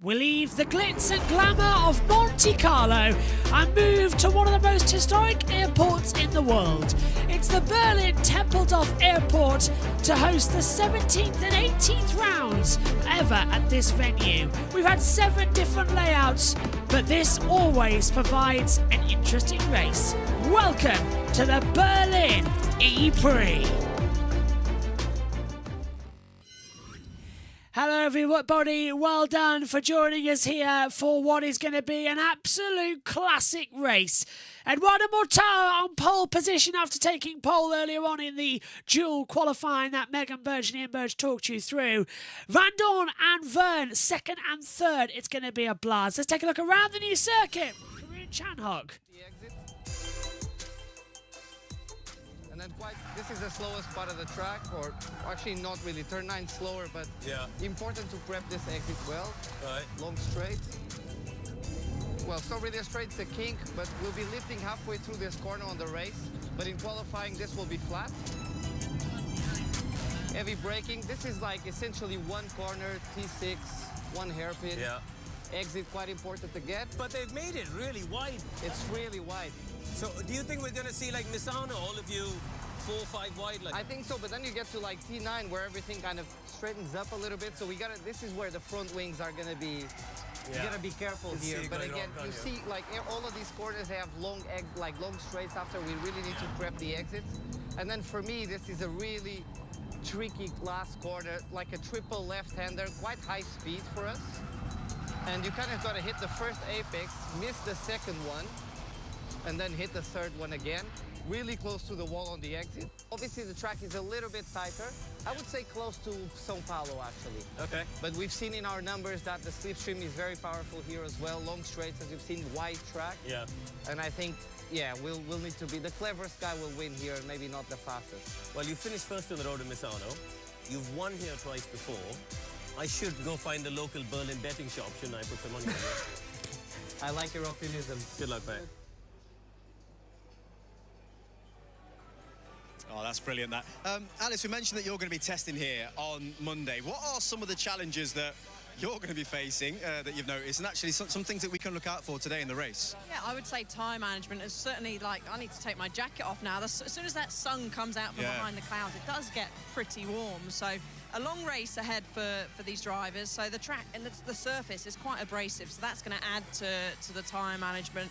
We leave the glitz and glamour of Monte Carlo and move to one of the most historic airports in the world. It's the Berlin Tempelhof Airport to host the 17th and 18th rounds ever at this venue. We've had 7 different layouts, but this always provides an interesting race. Welcome to the Berlin EPrix. Hello everybody, well done for joining us here for what is going to be an absolute classic race. Eduardo Mortara on pole position after taking pole earlier on in the dual qualifying that Megan Burge and Ian Burge talked you through. Van Dorn and Vern, second and third. It's going to be a blast. Let's take a look around the new circuit. Karun Chandhok. And then this is the slowest part of the track, or actually not really. Turn 9 slower, but important to prep this exit well. Right. Long straight. Well, it's not really a straight, it's a kink, but we'll be lifting halfway through this corner on the race. But in qualifying, this will be flat. Heavy braking. This is like essentially one corner, T6, one hairpin. Yeah. Exit quite important to get. But they've made it really wide. It's really wide. So do you think we're going to see like Misano, all of you 4 or 5 wide? Like I think so, but then you get to like T9 where everything kind of straightens up a little bit. So we gotta. This is where the front wings are gonna be. You gotta be careful here. But again, you see, like all of these corners have long straights after. We really need to prep the exits. And then for me, this is a really tricky last corner, like a triple left-hander, quite high speed for us. And you kind of got to hit the first apex, miss the second one, and then hit the third one again. Really close to the wall on the exit. Obviously, the track is a little bit tighter. I would say close to São Paulo, actually. Okay. But we've seen in our numbers that the slipstream is very powerful here as well. Long straights, as you've seen, wide track. Yeah. And I think, yeah, we'll need to be the cleverest guy will win here, and maybe not the fastest. Well, you finished first on the road in Misano. You've won here twice before. I should go find a local Berlin betting shop, shouldn't I? Put some money on it. I like your optimism. Good luck, mate. Oh, that's brilliant, that. Alice, we mentioned that you're going to be testing here on Monday. What are some of the challenges that you're going to be facing that you've noticed, and actually some things that we can look out for today in the race? Yeah, I would say tyre management is certainly like, I need to take my jacket off now. As soon as that sun comes out from behind the clouds, it does get pretty warm. So a long race ahead for these drivers. So the track and the surface is quite abrasive, so that's going to add to the tyre management.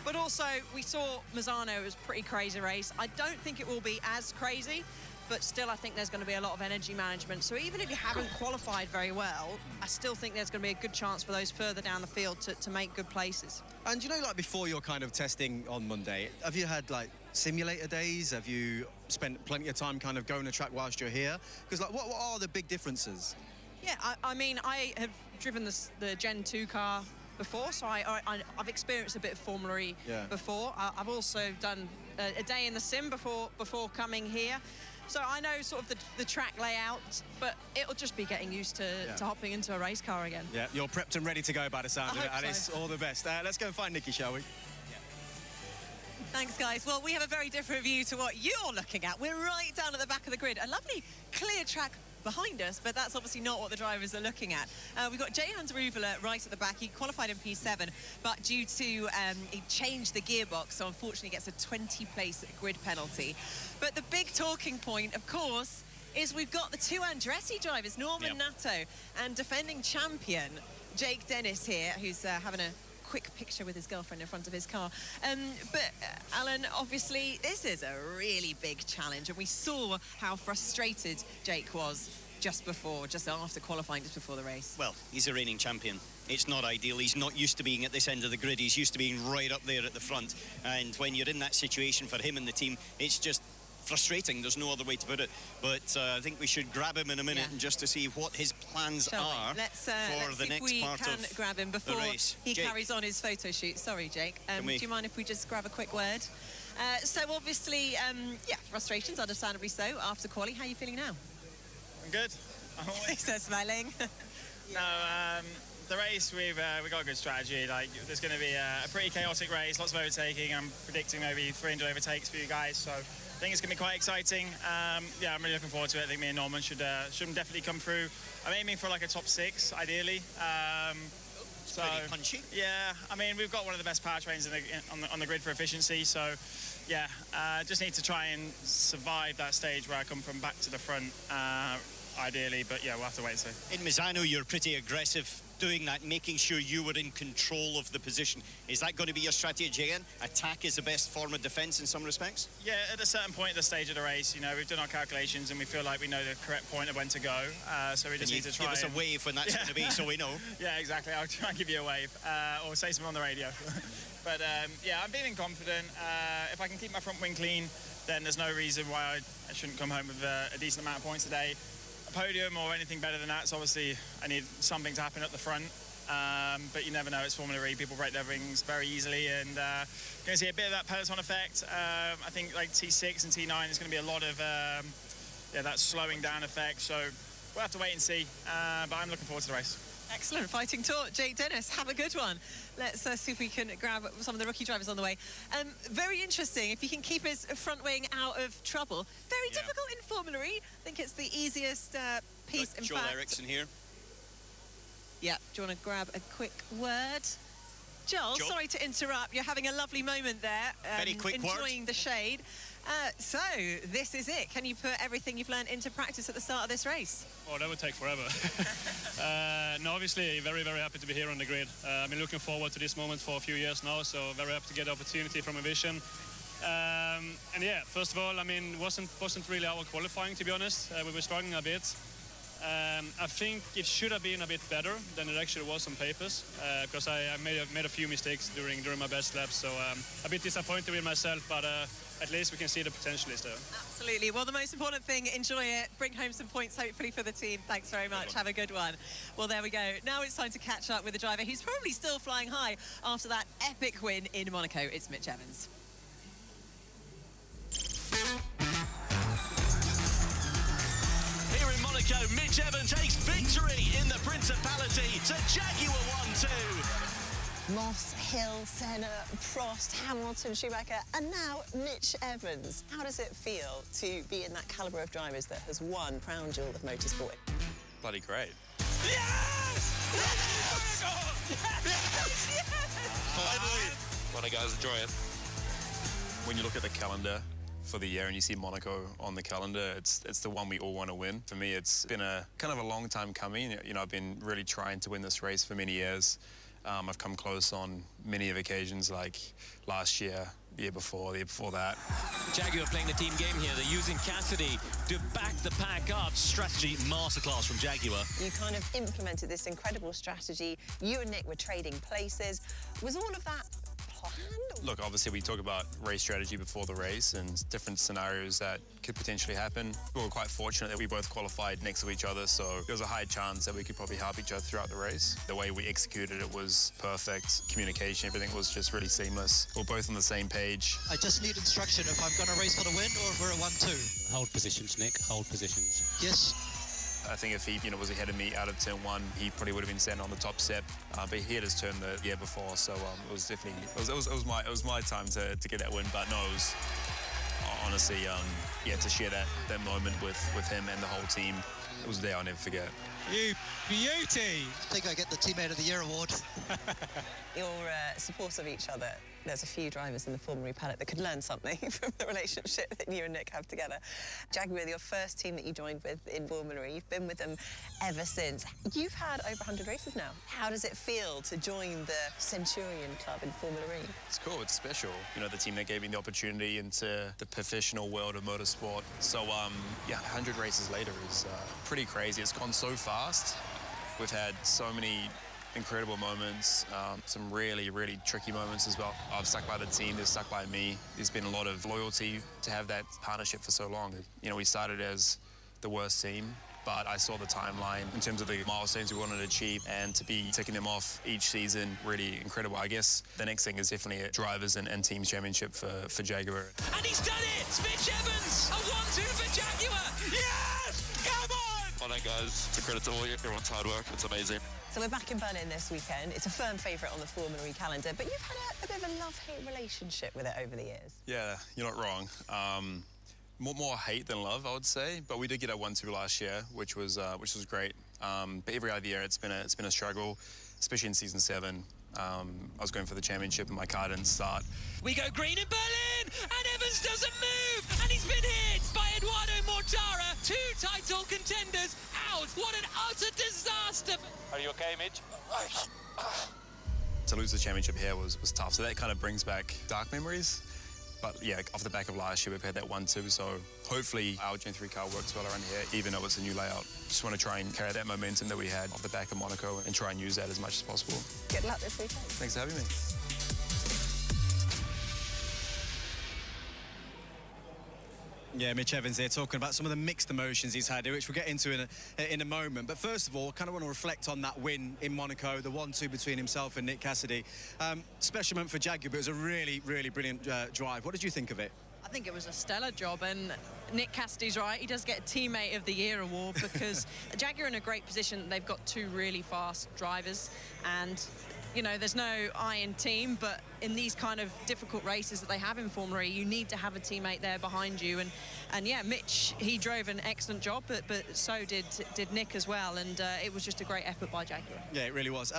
But also, we saw Misano, it was a pretty crazy race. I don't think it will be as crazy, but still I think there's going to be a lot of energy management. So even if you haven't qualified very well, I still think there's going to be a good chance for those further down the field to make good places. And you know, like before your kind of testing on Monday, have you had like simulator days? Have you spent plenty of time kind of going the track whilst you're here? Because like, what are the big differences? Yeah, I mean, I have driven the Gen 2 car before, so I've experienced a bit of Formula E before. I've also done a day in the sim before coming here. So I know sort of the track layout, but it'll just be getting used to hopping into a race car again. Yeah, you're prepped and ready to go by the sound of it, Alice. So. All the best. Let's go and find Nikki, shall we? Thanks, guys. Well, we have a very different view to what you're looking at. We're right down at the back of the grid. A lovely, clear track behind us, but that's obviously not what the drivers are looking at. We've got Jay-Hans Ruvela right at the back. He qualified in P7, but due to he changed the gearbox, so unfortunately gets a 20-place grid penalty. But the big talking point, of course, is we've got the 2 Andretti drivers, Norman Nato and defending champion Jake Dennis here, who's having a quick picture with his girlfriend in front of his car. But Alan, obviously this is a really big challenge, and we saw how frustrated Jake was just after qualifying, just before the race. Well, he's a reigning champion. It's not ideal. He's not used to being at this end of the grid. He's used to being right up there at the front, and when you're in that situation for him and the team, it's just frustrating. There's no other way to put it. But I think we should grab him in a minute and just to see what his plans are for the next part of the grab him before race. He Jake. carries on his photo shoot. Sorry, Jake. Do you mind if we just grab a quick word? So obviously, frustrations, understandably so, after quali. How are you feeling now? I'm good. I'm always so smiling. No, the race, we've got a good strategy. Like, there's going to be a pretty chaotic race, lots of overtaking. I'm predicting maybe 300 overtakes for you guys, so I think it's going to be quite exciting. Yeah, I'm really looking forward to it. I think me and Norman should definitely come through. I'm aiming for like a top 6, ideally. So pretty punchy. Yeah, I mean, we've got one of the best powertrains on the grid for efficiency. So yeah, just need to try and survive that stage where I come from back to the front, ideally. But yeah, we'll have to wait and see. In Misano, you're pretty aggressive doing that, making sure you were in control of the position. Is that going to be your strategy again? Attack is the best form of defence in some respects? Yeah, at a certain point at the stage of the race, you know, we've done our calculations and we feel like we know the correct point of when to go. So we just need to try. Give us a wave when that's going to be, so we know. Yeah, exactly. I'll try and give you a wave or say something on the radio. But yeah, I'm feeling confident. If I can keep my front wing clean, then there's no reason why I shouldn't come home with a decent amount of points today. A podium or anything better than that. So obviously I need something to happen at the front. But you never know, it's Formula E. People break their rings very easily, and going to see a bit of that peloton effect. I think like T6 and T9 is going to be a lot of that slowing down effect. So we'll have to wait and see. But I'm looking forward to the race. Excellent fighting talk, Jake Dennis. Have a good one. Let's see if we can grab some of the rookie drivers on the way. Very interesting. If he can keep his front wing out of trouble. Very difficult in Formula E. I think it's the easiest piece. In Joel fact, Eriksson here. Yeah. Do you want to grab a quick word? Joel, sorry to interrupt. You're having a lovely moment there. Very quick word. Enjoying the shade. So, this is it. Can you put everything you've learned into practice at the start of this race? Oh, that would take forever. No, obviously, very, very happy to be here on the grid. I've been looking forward to this moment for a few years now, so very happy to get the opportunity from a vision. And yeah, first of all, I mean, wasn't really our qualifying, to be honest. We were struggling a bit. I think it should have been a bit better than it actually was on papers, because I made a few mistakes during my best laps, so a bit disappointed with myself, but at least we can see the potential is there. Absolutely. Well, the most important thing, enjoy it, bring home some points hopefully for the team. Thanks very much. Have a good one. Well, there we go. Now it's time to catch up with the driver who's probably still flying high after that epic win in Monaco. It's Mitch Evans. Here in Monaco, Mitch Evans takes victory in the Principality to Jaguar 1-2. Moss, Hill, Senna, Prost, Hamilton, Schumacher, and now Mitch Evans. How does it feel to be in that calibre of drivers that has won Crown Jewel of Motorsport? Bloody great. Yes! Yes! Yes! Finally! Well, hey guys, enjoy it. When you look at the calendar for the year and you see Monaco on the calendar, it's the one we all want to win. For me, it's been a kind of a long time coming. You know, I've been really trying to win this race for many years. I've come close on many of occasions, like last year, the year before that. Jaguar playing the team game here. They're using Cassidy to back the pack up. Strategy masterclass from Jaguar. You kind of implemented this incredible strategy. You and Nick were trading places. Was all of that planned? Look, obviously we talk about race strategy before the race and different scenarios that could potentially happen. We were quite fortunate that we both qualified next to each other, so there was a high chance that we could probably help each other throughout the race. The way we executed it was perfect. Communication, everything was just really seamless. We're both on the same page. I just need instruction if I'm going to race for the win or if we're a 1-2. Hold positions, Nick. Hold positions. Yes. I think if he, was ahead of me out of turn one, he probably would have been sent on the top step. But he had his turn the year before, so it was definitely it was my time to get that win. But no, it was honestly to share that moment with him and the whole team. It was a day I'll never forget. You beauty! I think I get the Teammate of the Year award. Your support of each other. There's a few drivers in the Formula E paddock that could learn something from the relationship that you and Nick have together. Jaguar, your first team that you joined with in Formula E, you've been with them ever since. You've had over 100 races now. How does it feel to join the Centurion Club in Formula E? It's cool, it's special. You know, the team that gave me the opportunity into the professional world of motorsport. So, 100 races later is pretty crazy. It's gone so fast. We've had so many incredible moments, some really, really tricky moments as well. I've stuck by the team, they've stuck by me. There's been a lot of loyalty to have that partnership for so long. You know, we started as the worst team, but I saw the timeline in terms of the milestones we wanted to achieve, and to be ticking them off each season, really incredible. I guess the next thing is definitely a drivers and team championship for Jaguar. And he's done it! Mitch Evans, a 1-2 for Jaguar! Yes! Come on! Well done, guys. It's a credit to all you. Everyone's hard work. It's amazing. So we're back in Berlin this weekend. It's a firm favourite on the Formula E calendar, but you've had a bit of a love-hate relationship with it over the years. Yeah, you're not wrong. More hate than love, I would say. But we did get a 1-2 last year, which was great. But every other year, it's been a struggle. especially in season 7. I was going for the championship and my car didn't start. We go green in Berlin, and Evans doesn't move, and he's been hit by Eduardo Mortara. 2 title contenders out. What an utter disaster. Are you okay, Mitch? To lose the championship here was tough, so that kind of brings back dark memories. But yeah, off the back of last year, we've had that 1-2, so hopefully our Gen 3 car works well around here, even though it's a new layout. Just want to try and carry that momentum that we had off the back of Monaco and try and use that as much as possible. Good luck this weekend. Thanks for having me. Yeah, Mitch Evans here talking about some of the mixed emotions he's had here, which we'll get into in a moment. But first of all, I kind of want to reflect on that win in Monaco, the 1-2 between himself and Nick Cassidy. Special moment for Jaguar, but it was a really, really brilliant drive. What did you think of it? I think it was a stellar job, and Nick Cassidy's right. He does get a Teammate of the Year award because Jaguar are in a great position. They've got 2 really fast drivers, and you know, there's no iron team, but in these kind of difficult races that they have in Formula E, you need to have a teammate there behind you. And yeah, Mitch, he drove an excellent job, but so did Nick as well, and it was just a great effort by Jaguar. Yeah, it really was.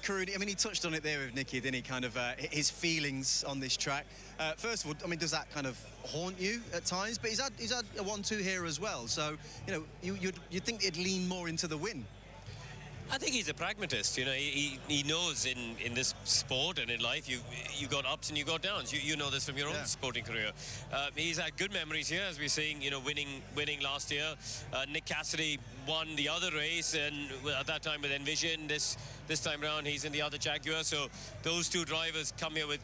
Karun, I mean, he touched on it there with Nicky, didn't he? Kind of his feelings on this track. First of all, I mean, does that kind of haunt you at times? But he's had a 1-2 here as well, so you know, you'd think it'd lean more into the win. I think he's a pragmatist. You know, he knows in this sport and in life you got ups and you got downs. You know this from your own sporting career. He's had good memories here, as we're seeing. You know, winning last year. Nick Cassidy won the other race, and at that time with Envision. This time around he's in the other Jaguar. So those 2 drivers come here with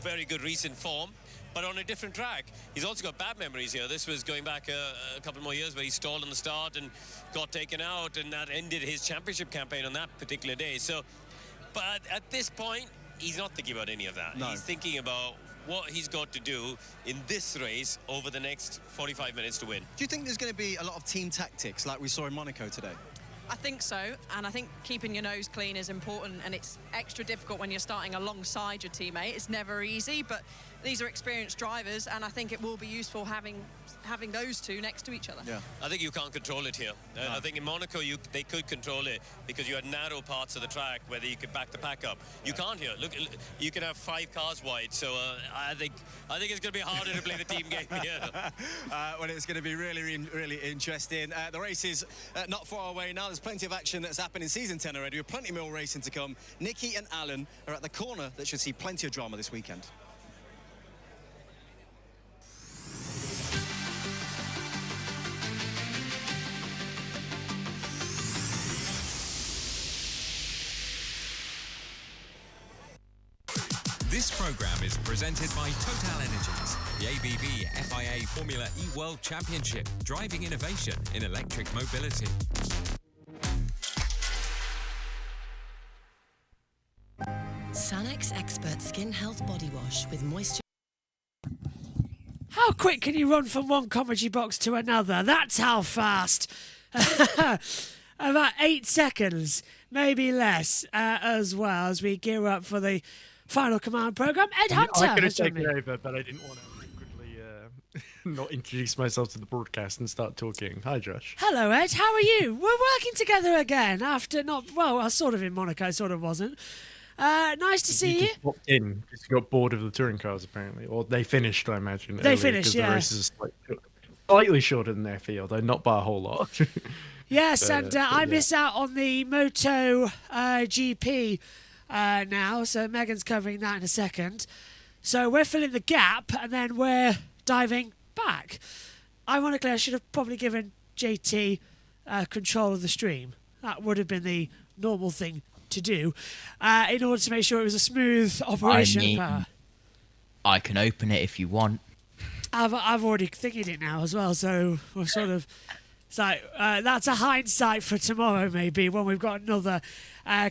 very good recent form, but on a different track. He's also got bad memories here. This was going back a couple more years where he stalled on the start and got taken out, and that ended his championship campaign on that particular day. So, but at this point, he's not thinking about any of that. No. He's thinking about what he's got to do in this race over the next 45 minutes to win. Do you think there's going to be a lot of team tactics like we saw in Monaco today? I think so, and I think keeping your nose clean is important, and it's extra difficult when you're starting alongside your teammate. It's never easy, but these are experienced drivers, and I think it will be useful having those 2 next to each other. Yeah. I think you can't control it here. No. I think in Monaco they could control it because you had narrow parts of the track where you could back the pack up. You can't here. Look, you can have 5 cars wide. So I think it's going to be harder to play the team game here. Well, it's going to be really, really interesting. The race is not far away now. There's plenty of action that's happened in season 10 already, with plenty more racing to come. Nicky and Alan are at the corner that should see plenty of drama this weekend. This programme is presented by Total Energies, the ABB FIA Formula E World Championship, driving innovation in electric mobility. Sanex Expert Skin Health Body Wash with moisture. How quick can you run from one commentary box to another? That's how fast. About 8 seconds, maybe less, as well, as we gear up for the Final Command programme. Ed Hunter. I could have taken over, but I didn't want to quickly not introduce myself to the broadcast and start talking. Hi, Josh. Hello, Ed. How are you? We're working together again after I was sort of in Monaco, sort of wasn't. Nice to see you. Just popped in because you got bored of the touring cars, apparently. Or they finished, I imagine. They finished, yeah. The races are slightly shorter than their field, though not by a whole lot. Yes, and I miss out on the Moto GP now, so Megan's covering that in a second. So we're filling the gap, and then we're diving back. Ironically, I should have probably given JT control of the stream. That would have been the normal thing to do in order to make sure it was a smooth operation. I can open it if you want. I've already thinking it now as well, so we're sort of... So that's a hindsight for tomorrow, maybe, when we've got another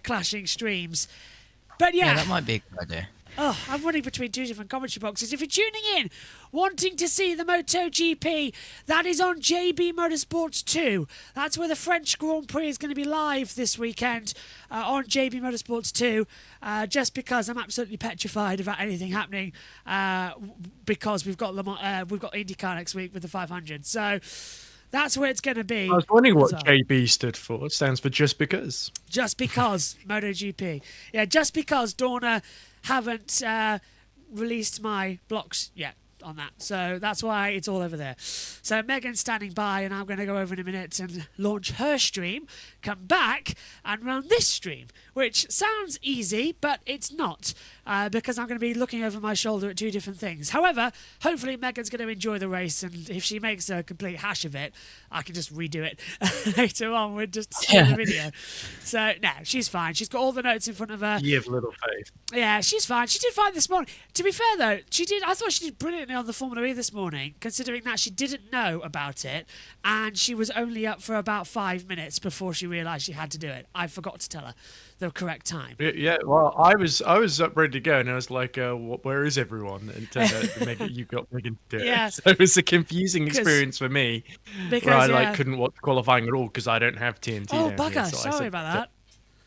clashing streams. But yeah, that might be a good idea. Oh, I'm running between 2 different commentary boxes. If you're tuning in, wanting to see the MotoGP, that is on JBMotorsports 2. That's where the French Grand Prix is going to be live this weekend on JBMotorsports 2. Just because I'm absolutely petrified about anything happening, because we've got IndyCar next week with the 500. So That's where it's going to be. I was wondering what as well. JB stood for. It stands for just because. Just because, MotoGP. Yeah, just because Dorna haven't released my blocks yet on that. So that's why it's all over there. So Megan's standing by, and I'm going to go over in a minute and launch her stream, come back and run this stream, which sounds easy, but it's not, because I'm going to be looking over my shoulder at two different things. However, hopefully Megan's going to enjoy the race, and if she makes a complete hash of it, I can just redo it later on with just the video. So, no, she's fine. She's got all the notes in front of her. You have little faith. Yeah, she's fine. She did fine this morning. To be fair, though, I thought she did brilliantly on the Formula E this morning, considering that she didn't know about it, and she was only up for about 5 minutes before she realised she had to do it. I forgot to tell her the correct time. Yeah, well, I was up ready to go, and I was like, where is everyone? And it turned out you got Megan to do it. Yeah. So it was a confusing experience for me, where I couldn't watch qualifying at all because I don't have TNT. Oh, down here, bugger. so I Sorry said about to that.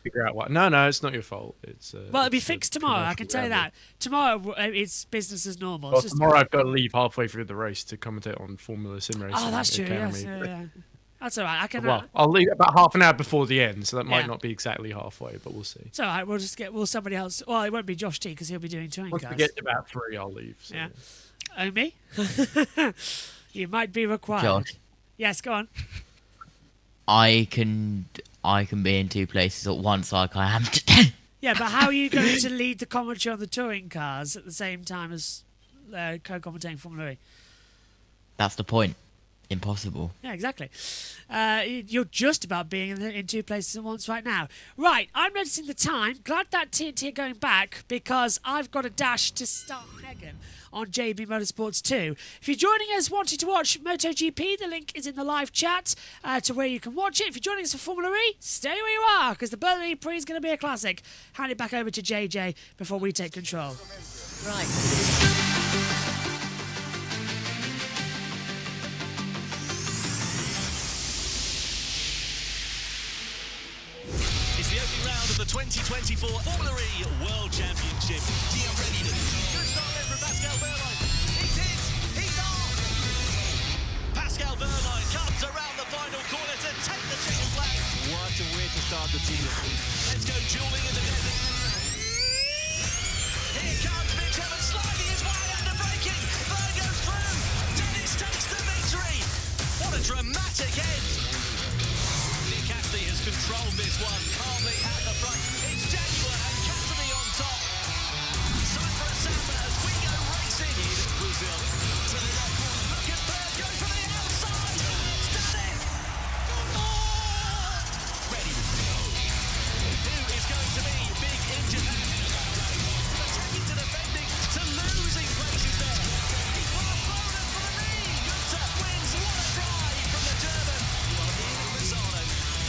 Figure out what. No, it's not your fault. It's Well, it'll be fixed tomorrow, I can tell you that. Tomorrow, it's business as normal. Well, It's just... tomorrow I've got to leave halfway through the race to commentate on Formula Sim Racing. Oh, that's true, Academy. yes. Yeah. That's all right. I can. Well, I'll leave about half an hour before the end, so that might Yeah. not be exactly halfway, but we'll see. It's all right. We'll somebody else. Well, it won't be Josh T because he'll be doing touring Once cars. we get to about 3, I'll leave. So. Yeah. Oh, me? You might be required. Josh. Yes, go on. I can be in two places at once, like I am today. Yeah, but how are you going to lead the commentary on the touring cars at the same time as co-commentating Formula E? That's the point. Impossible. Yeah, exactly. You're just about being in two places at once right now. Right, I'm noticing the time. Glad that TNT are going back because I've got a dash to start Megan on JBMotorsports 2. If you're joining us wanting to watch MotoGP, the link is in the live chat to where you can watch it. If you're joining us for Formula E, stay where you are because the Berlin EPrix is going to be a classic. Hand it back over to JJ before we take control. Right. It's the opening round of the 2024 Formula E World Championship. Good start there from Pascal Wehrlein. He's hit. He's on. Pascal Wehrlein comes around the final corner to take the checkered flag. What a way to start the season. Let's go dueling in the desert. Here comes Mitch Evans sliding his way under braking. Berg goes through. Dennis takes the victory. What a dramatic end. Nick Cassidy has controlled this one calmly at the front. It's Jaguar and Cassidy on top. Cypher Samba as we go racing in Brazil. To the left corner, look at Berg, goes for the outside. Berg's done it. Ready to go. Who is going to be big in Japan? Attacking to defending to losing places there. He's well thrown for the lead. Gunther wins. What a drive from the German. Lozano.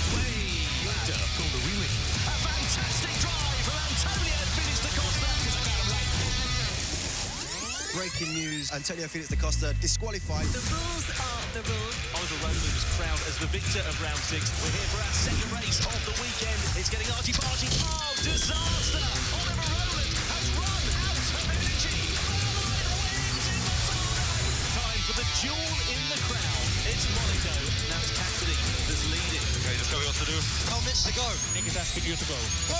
Way under called the wheelie. A fantastic drive from Antonio Felix da Costa. Breaking news, Antonio Felix da Costa disqualified. The rules are the rules. Oliver Rowley was crowned as the victor of round 6. We're here for our second race of the weekend. It's getting argy-bargy. Oh, disaster! Oliver Rowland has run out of energy. Time for the jewel in the crown. It's Monaco. Now it's Cassidy that's leading. Okay, just tell me what to do. How much to go? Nick is asking you to go. Go!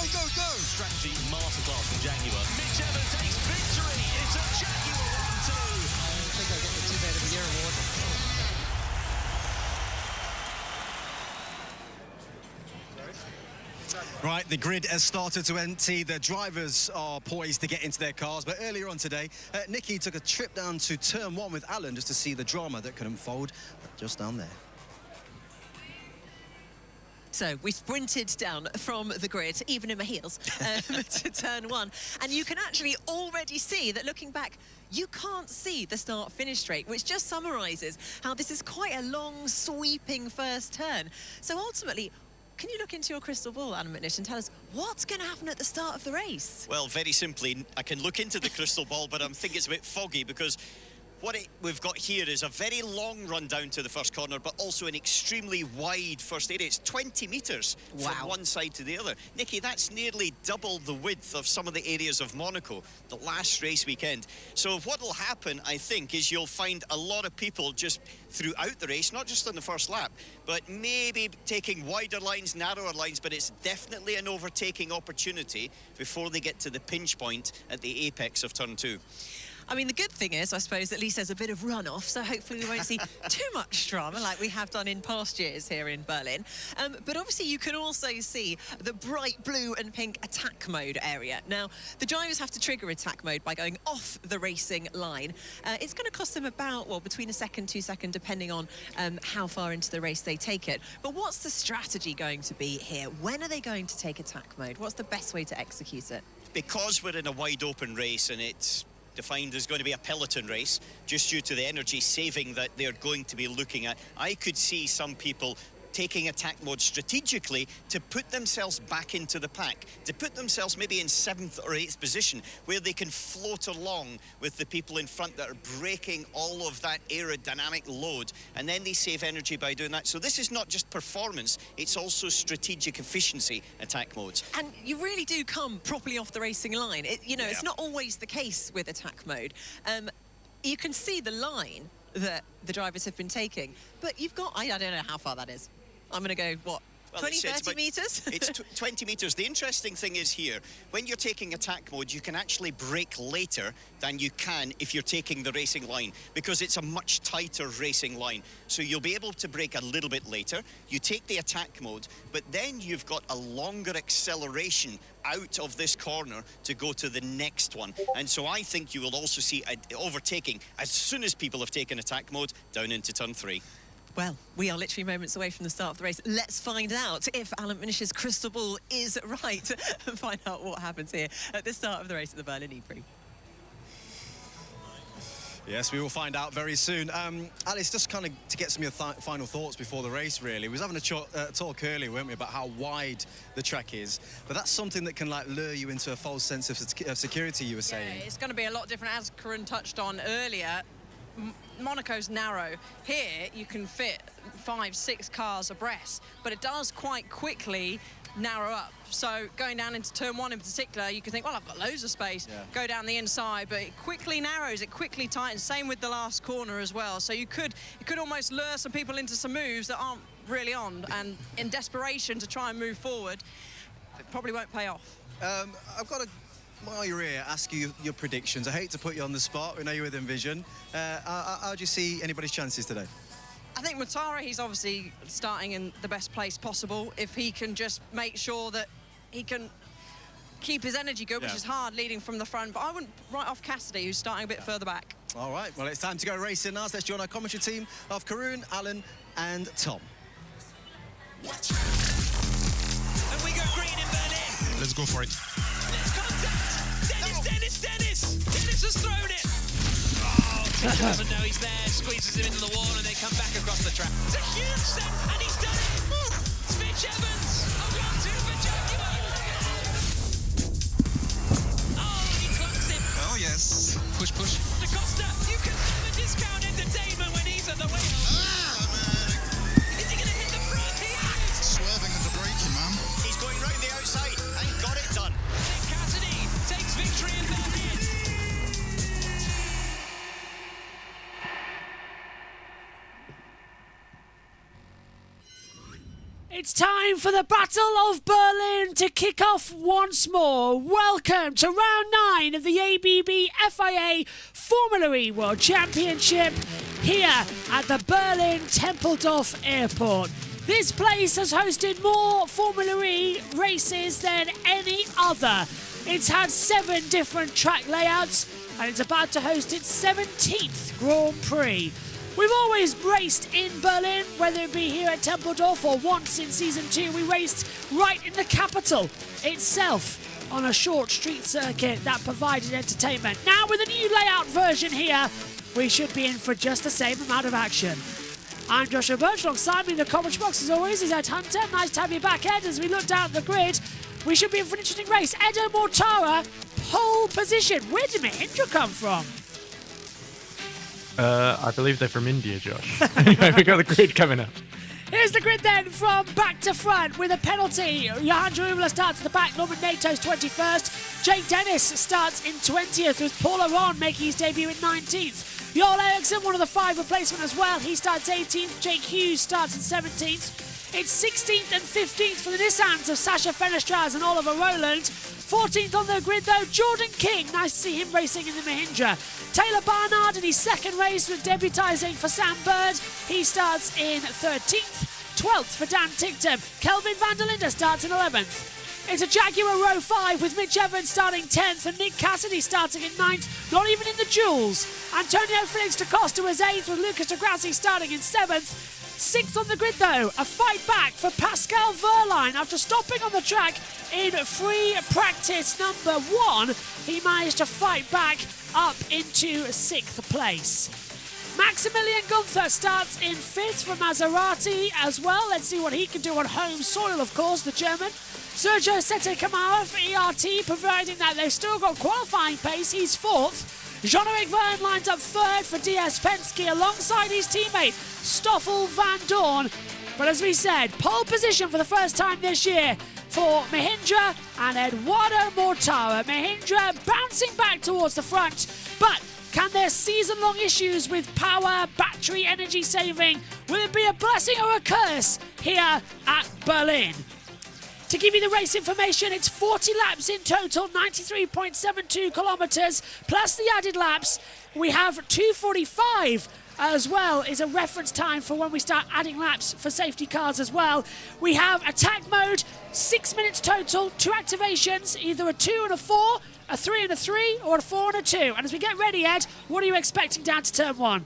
Strategy masterclass from Jaguar. Mitch Evans takes victory. It's a Jaguar 1-2. I think I get the Teammate of the Year award. Right, the grid has started to empty. The drivers are poised to get into their cars. But earlier on today, Nicky took a trip down to turn 1 with Alan just to see the drama that could unfold just down there. So we sprinted down from the grid, even in my heels, to turn 1. And you can actually already see that looking back, you can't see the start-finish straight, which just summarises how this is quite a long, sweeping first turn. So ultimately, can you look into your crystal ball, Adam McNish, and tell us what's going to happen at the start of the race? Well, very simply, I can look into the crystal ball, but I think it's a bit foggy because what we've got here is a very long run down to the first corner, but also an extremely wide first area. It's 20 metres from one side to the other. Nikki, that's nearly double the width of some of the areas of Monaco, the last race weekend. So what will happen, I think, is you'll find a lot of people just throughout the race, not just on the first lap, but maybe taking wider lines, narrower lines, but it's definitely an overtaking opportunity before they get to the pinch point at the apex of turn 2. I mean, the good thing is, I suppose, at least there's a bit of runoff, so hopefully we won't see too much drama like we have done in past years here in Berlin. But obviously you can also see the bright blue and pink attack mode area. Now, the drivers have to trigger attack mode by going off the racing line. It's going to cost them about, well, between a second, 2 seconds, depending on how far into the race they take it. But what's the strategy going to be here? When are they going to take attack mode? What's the best way to execute it? Because we're in a wide open race and it's defined as going to be a peloton race, just due to the energy saving that they're going to be looking at, I could see some people taking attack mode strategically to put themselves back into the pack, to put themselves maybe in 7th or 8th position, where they can float along with the people in front that are breaking all of that aerodynamic load, and then they save energy by doing that. So this is not just performance, it's also strategic efficiency attack modes. And you really do come properly off the racing line. It's not always the case with attack mode. You can see the line that the drivers have been taking, but you've got, I don't know how far that is. I'm going to go, what, Well, 20, 30 metres? It's 20 metres. The interesting thing is here, when you're taking attack mode, you can actually brake later than you can if you're taking the racing line, because it's a much tighter racing line. So you'll be able to brake a little bit later. You take the attack mode, but then you've got a longer acceleration out of this corner to go to the next one. And so I think you will also see overtaking as soon as people have taken attack mode down into turn 3. Well, we are literally moments away from the start of the race. Let's find out if Alan Finish's crystal ball is right and find out what happens here at the start of the race at the Berlin EPrix. Yes, we will find out very soon. Alice, just kind of to get some of your final thoughts before the race, really. We was having a talk earlier, weren't we, about how wide the track is. But that's something that can, like, lure you into a false sense of security, you were saying. Yeah, it's going to be a lot different, as Karun touched on earlier. Monaco's narrow. Here, you can fit 5, 6 cars abreast, but it does quite quickly narrow up. So going down into turn 1 in particular, you can think, well, I've got loads of space. Yeah. Go down the inside, but it quickly narrows, it quickly tightens. Same with the last corner as well. So you could almost lure some people into some moves that aren't really on, and in desperation to try and move forward, it probably won't pay off. I've got to, while you're here, ask you your predictions. I hate to put you on the spot. We know you're with Envision. How do you see anybody's chances today? I think Mortara, he's obviously starting in the best place possible. If he can just make sure that he can keep his energy good, which is hard leading from the front. But I wouldn't write off Cassidy, who's starting a bit further back. All right, well, it's time to go racing now. So let's join our commentary team of Karun, Alan and Tom. And we go green in Berlin. Let's go for it. Let's contact! Dennis has thrown it! Oh, Tisha doesn't know he's there, squeezes him into the wall, and they come back across the track. It's a huge send, and he's done it! Mitch Evans! Oh, 1-2 for Jaguar! Oh, he clocks him! Oh, yes. Push. Da Costa, you can never discount entertainment when he's at the wheel! Is he going to hit the front? He is! Swerving and braking, man. He's going round the outside and got it done. Nick Cassidy takes victory in Berlin. It's time for the Battle of Berlin to kick off once more. Welcome to round 9 of the ABB FIA Formula E World Championship here at the Berlin Tempelhof Airport. This place has hosted more Formula E races than any other. It's had 7 different track layouts and it's about to host its 17th Grand Prix. We've always raced in Berlin, whether it be here at Tempelhof or once in Season 2, we raced right in the capital itself on a short street circuit that provided entertainment. Now with a new layout version here, we should be in for just the same amount of action. I'm Joshua Birch, alongside me in the commentary box as always is Ed Hunter. Nice to have you back, Ed, as we look down at the grid. We should be in for an interesting race. Edo Mortara, pole position. Where did Mahindra come from? I believe they're from India, Josh. Anyway, we got the grid coming up. Here's the grid then from back to front with a penalty. Johan Jarula starts at the back, Norman Nato's 21st. Jake Dennis starts in 20th with Paul Aron making his debut in 19th. Joel Eriksson, one of the 5 replacement as well, he starts 18th. Jake Hughes starts in 17th. It's 16th and 15th for the Nissans of Sasha Fenestraz and Oliver Rowland. 14th on the grid though, Jordan King. Nice to see him racing in the Mahindra. Taylor Barnard in his second race with debutising for Sam Bird. He starts in 13th. 12th for Dan Tictum. Kelvin van der Linde starts in 11th. It's a Jaguar row 5 with Mitch Evans starting 10th and Nick Cassidy starting in 9th, not even in the duels. Antonio Felix da Costa was 8th with Lucas de Grassi starting in 7th. 6th on the grid though, a fight back for Pascal Verline. After stopping on the track in free practice number 1, he managed to fight back up into 6th place. Maximilian Gunther starts in 5th for Maserati as well. Let's see what he can do on home soil, of course, the German. Sergio Sette Camara for ERT, providing that they've still got qualifying pace. He's 4th. Jean-Eric Verne lines up 3rd for DS Penske alongside his teammate Stoffel van Dorn. But as we said, pole position for the first time this year for Mahindra and Eduardo Mortara. Mahindra bouncing back towards the front, but can their season-long issues with power, battery, energy saving, will it be a blessing or a curse here at Berlin? To give you the race information, it's 40 laps in total, 93.72 kilometres, plus the added laps. We have 2:45 as well is a reference time for when we start adding laps for safety cars as well. We have attack mode, 6 minutes total, 2 activations, either a 2 and a 4, a 3 and a 3, or a 4 and a 2. And as we get ready, Ed, what are you expecting down to turn 1?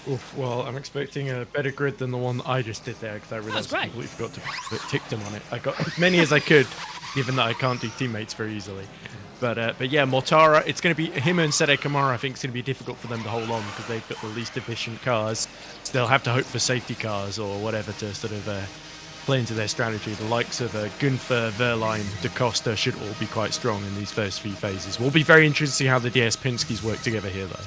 Oof, well, I'm expecting a better grid than the one that I just did there because I realised I completely forgot to put Tictum on it. I got as many as I could, given that I can't do teammates very easily. But yeah, Mortara, it's going to be him and Sede Kamara. I think it's going to be difficult for them to hold on because they've got the least efficient cars. So they'll have to hope for safety cars or whatever to sort of play into their strategy. The likes of Gunther, Verline, Da Costa should all be quite strong in these first few phases. We'll be very interested to see how the DS Penskes work together here, though.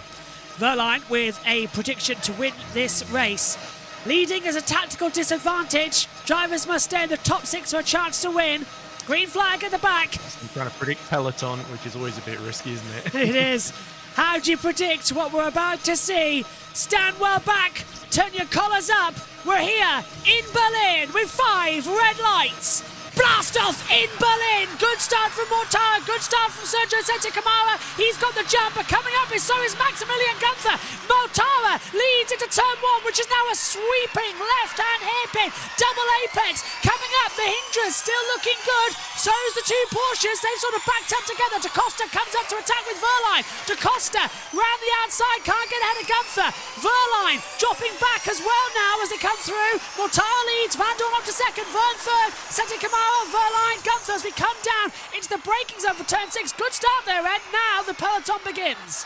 Verline with a prediction to win this race. Leading is a tactical disadvantage. Drivers must stay in the top 6 for a chance to win. Green flag at the back. I'm trying to predict Peloton, which is always a bit risky, isn't it? It is. How do you predict what we're about to see? Stand well back. Turn your collars up. We're here in Berlin with 5 red lights. Blast off in Berlin. Good start from Mortara. Good start from Sergio Sette Camara. He's got the jump, but coming up is so is Maximilian Gunther. Mortara leads into turn 1, which is now a sweeping left-hand hairpin. Double apex. Coming up, Mahindra still looking good. So is the 2 Porsches. They've sort of backed up together. Da Costa comes up to attack with Verline. Da Costa round the outside. Can't get ahead of Gunther. Verline dropping back as well now as they come through. Mortara leads. Van Dorn up to 2nd. Verne 3rd. Sette Camara, Verline, Gunther as we come down into the braking zone for turn 6. Good start there, Ed. Now the peloton begins.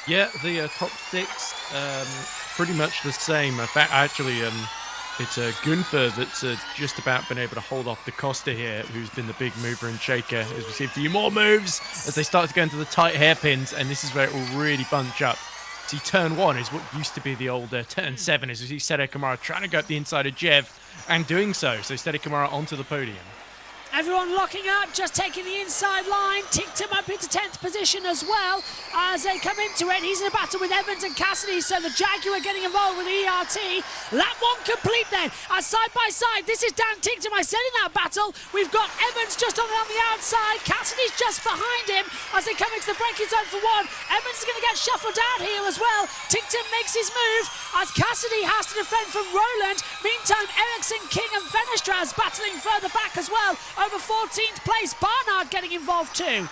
Yeah, the top 6, pretty much the same. In fact, actually, it's Gunther that's just about been able to hold off Da Costa here, who's been the big mover and shaker. As we see a few more moves as they start to go into the tight hairpins, and this is where it will really bunch up. See, turn 1 is what used to be the old turn 7, as we see Sede Kamara trying to go up the inside of Jev, and doing so. So Sede Kamara onto the podium. Everyone locking up, just taking the inside line. Ticked him up into 10th position as well as they come into it. He's in a battle with Evans and Cassidy, so the Jaguar getting involved with ERT. Lap 1 complete then, side by side. This is Dan Ticktum. I said in that battle, we've got Evans just on the outside. Cassidy's just behind him as they come into the braking zone for 1. Evans is going to get shuffled out here as well. Ticktum makes his move as Cassidy has to defend from Rowland. Meantime, Ericsson, King and Fenestraz battling further back as well. Over 14th place, Barnard getting involved too.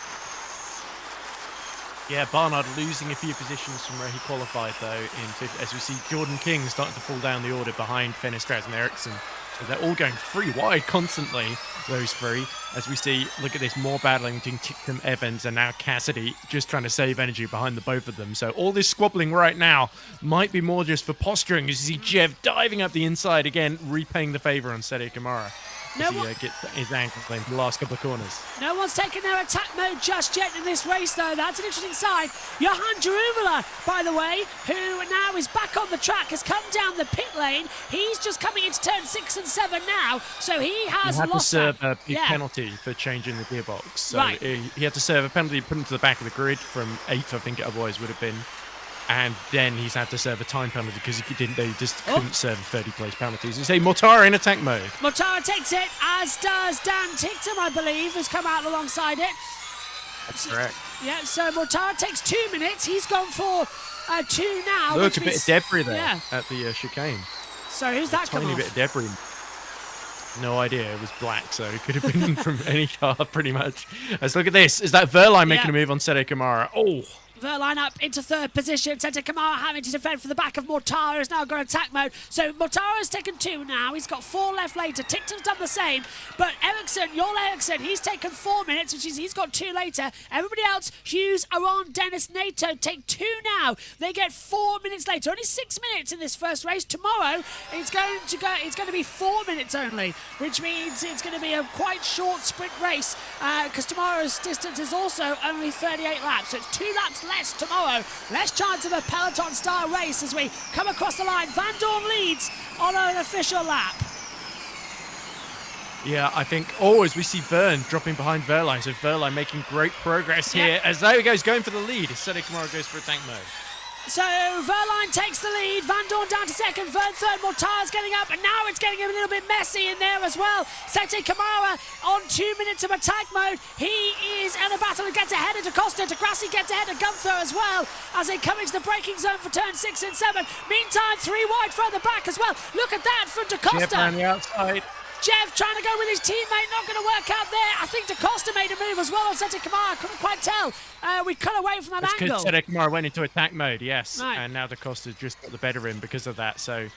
Yeah, Barnard losing a few positions from where he qualified though in 5th, as we see Jordan King starting to fall down the order behind Fenestraz and Ericsson. So they're all going 3 wide constantly, those 3. As we see, look at this, more battling between Tictum, Evans and now Cassidy, just trying to save energy behind the both of them. So all this squabbling right now might be more just for posturing, as you see Jev diving up the inside again, repaying the favour on Sede Kamara. as he gets his ankle in the last couple of corners. No one's taken their attack mode just yet in this race, though. That's an interesting sign. Johan Jaruvela, by the way, who now is back on the track, has come down the pit lane. He's just coming into turn 6 and 7 now, so he has He had to lost serve that. a big penalty for changing the gearbox. So Right. he had to serve a penalty, put him to the back of the grid from 8th, I think it otherwise would have been. And then he's had to serve a time penalty because he just couldn't serve 30-place penalties. You say Mortara in attack mode. Mortara takes it, as does Dan Ticktum, I believe, has come out alongside it. That's correct. Yeah, so Mortara takes 2 minutes. He's gone for 2 now. Look, a bit of debris there Yeah. at the chicane. So who's that coming Tiny off? bit of debris. No idea. It was black, so it could have been from any car, pretty much. Let's look at this. Is that Verline making a move on Sede Kamara? Oh! Verline up into 3rd position. Sede Kamara having to defend for the back of Mortara, has now got attack mode. So Mortara's taken 2 now. He's got 4 left later. Ticktum's done the same. But Ericsson, Jarl Ericsson, he's taken 4 minutes, which is he's got 2 later. Everybody else, Hughes, Aron, Dennis, NATO, take 2 now. They get 4 minutes later. Only 6 minutes in this first race. Tomorrow, it's going to be 4 minutes only, which means it's going to be a quite short sprint race because tomorrow's distance is also only 38 laps. So it's 2 laps less tomorrow. Less chance of a peloton-style race as we come across the line. Van Dorn leads on an official lap. Yeah, I think, as we see Vern dropping behind Verline. So Verline making great progress here. As there he goes, going for the lead. Sede Kamara goes for attack mode. So Verline takes the lead, Van Dorn down to 2nd, Vern 3rd, Mortara's getting up, and now it's getting a little bit messy in there as well. Sede Kamara on 2 minutes of attack mode. He is in a battle and gets ahead of DaCosta. Degrassi gets ahead of Gunther as well as they come into the braking zone for turn 6 and 7. Meantime, 3 wide further back as well. Look at that from DaCosta. On the outside. Jeff trying to go with his teammate, not going to work out there. I think DaCosta made a move as well on Sede Kamara. Couldn't quite tell. We cut away from that angle. Sede Kamara went into attack mode, yes. Right. And now DaCosta just got the better of him because of that. So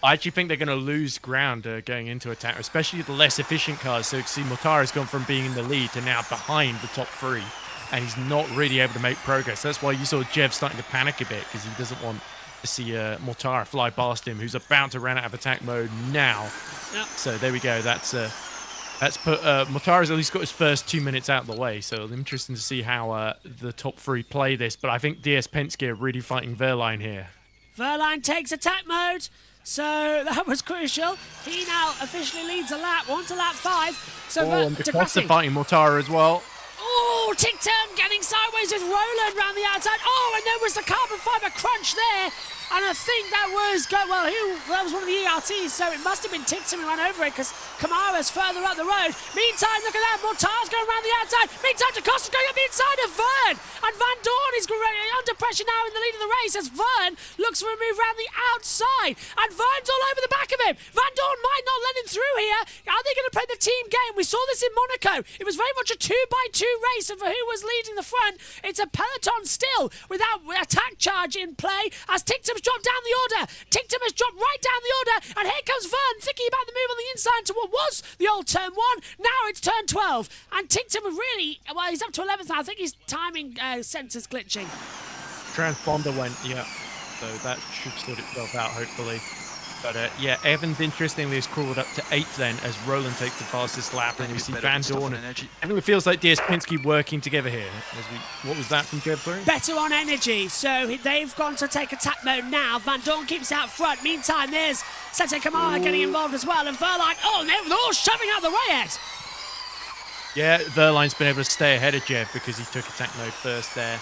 I actually think they're going to lose ground going into attack, especially the less efficient cars. So you see Mortara's gone from being in the lead to now behind the top 3. And he's not really able to make progress. That's why you saw Jev starting to panic a bit because he doesn't want to see Mortara fly past him, who's about to run out of attack mode now. Yep. So there we go. That's put Mortara's at least got his first 2 minutes out of the way. So interesting to see how the top 3 play this. But I think DS Penske are really fighting Verline here. Verline takes attack mode. So that was crucial. He now officially leads a lap, 1 to lap 5. So and DaCosta fighting Mortara as well. Oh, Ticktum getting sideways with Roland round the outside. Oh, and there was the carbon fibre crunch there. And I think that was, that was one of the ERTs, so it must have been Ticktum who ran over it because Kamara's further up the road. Meantime, look at that, Mortara's going around the outside. Meantime, DaCosta's going up the inside of Vern. And Van Dorn is under pressure now in the lead of the race as Vern looks for a move around the outside. And Vern's all over the back of him. Van Dorn might not let him through here. Are they going to play the team game? We saw this in Monaco. It was very much a 2x2 race of who was leading the front. It's a peloton still without attack charge in play as Ticktum's dropped down the order. Ticktum has dropped right down the order, and here comes Vern thinking about the move on the inside to what was the old turn 1. Now it's turn 12, and Ticktum really, well, he's up to 11th now. I think his timing sensor's glitching. Transponder went, yeah. So that should sort itself out, hopefully. But yeah, Evans interestingly has crawled up to 8th then as Roland takes the fastest lap, and we see Van Dorn. I think it feels like DS Penske working together here. What was that from Jeb? Better on energy, so they've gone to take attack mode now. Van Dorn keeps out front. Meantime, there's Sede Kamara getting involved as well, and Verline. Oh, they're all shoving out the way ahead. Yeah, Verline's been able to stay ahead of Jev because he took attack mode first there.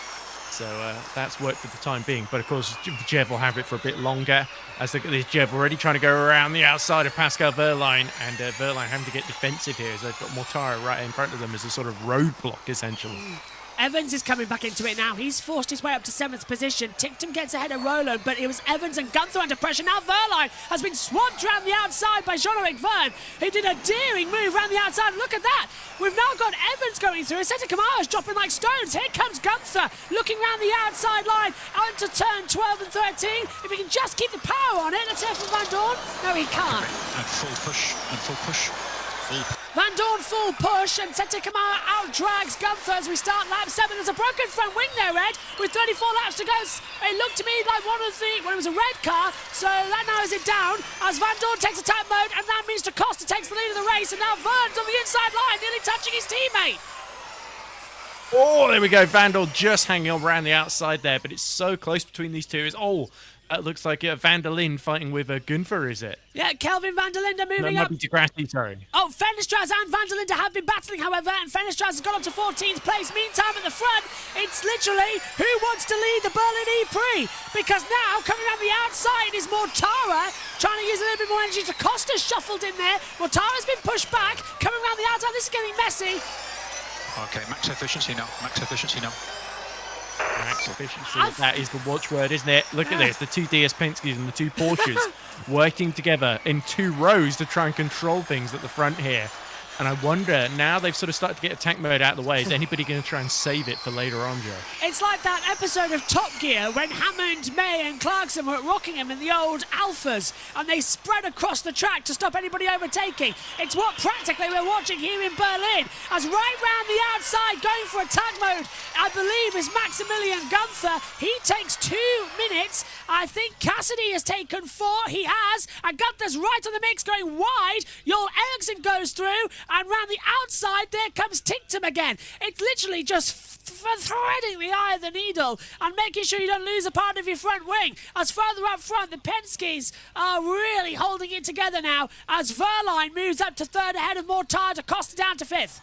So that's worked for the time being. But of course, Jev will have it for a bit longer. As look at this, Jev already trying to go around the outside of Pascal Verline. And Verline having to get defensive here as they've got Mortara right in front of them as a sort of roadblock, essentially. Evans is coming back into it now. He's forced his way up to 7th position. Ticktum gets ahead of Roland, but it was Evans and Gunther under pressure. Now Verline has been swamped around the outside by Jean-Eric Vern, who did a daring move around the outside. Look at that. We've now got Evans going through. Sede Kamara's dropping like stones. Here comes Gunther looking around the outside line out to turn 12 and 13. If he can just keep the power on it, let's hear from Van Dorn. No, he can't. And full push, and full push. Full Van Dorn full push, and Sete Kamara out-drags Gunther as we start lap 7. There's a broken front wing there, Ed, with 34 laps to go. It looked to me like it was a red car, so that narrows it down as Van Dorn takes attack mode, and that means Da Costa takes the lead of the race, and now Vern's on the inside line, nearly touching his teammate. Oh, there we go. Van Dorn just hanging on around the outside there, but it's so close between these two. That looks like Van der Linde fighting with Gunther, is it? Yeah, Kelvin van der Linde moving up. No, Degrassi, sorry. Oh, Fenestraz and van der Linde have been battling, however, and Fenestraz has got up to 14th place. Meantime, at the front, it's literally who wants to lead the Berlin E-Prix? Because now, coming around the outside is Mortara, trying to use a little bit more energy. Da Costa's shuffled in there. Mortara's been pushed back, coming around the outside. This is getting messy. Okay, max efficiency now. Max efficiency now. Max efficiency. That is the watchword, isn't it? Look at this. The two DS Penske's and the two Porsches working together in 2 rows to try and control things at the front here. And I wonder, now they've sort of started to get attack mode out of the way, is anybody going to try and save it for later on, Josh? It's like that episode of Top Gear when Hammond, May and Clarkson were at Rockingham in the old Alphas, and they spread across the track to stop anybody overtaking. It's what practically we're watching here in Berlin, as right round the outside, going for attack mode, I believe is Maximilian Gunther. He takes 2 minutes. I think Cassidy has taken 4. He has. And Gunther's right on the mix, going wide. Joel Eriksson goes through. And round the outside, there comes Tinctum again. It's literally just threading the eye of the needle and making sure you don't lose a part of your front wing. As further up front, the Penske's are really holding it together now as Verline moves up to 3rd ahead of Mortara. Da Costa down to 5th.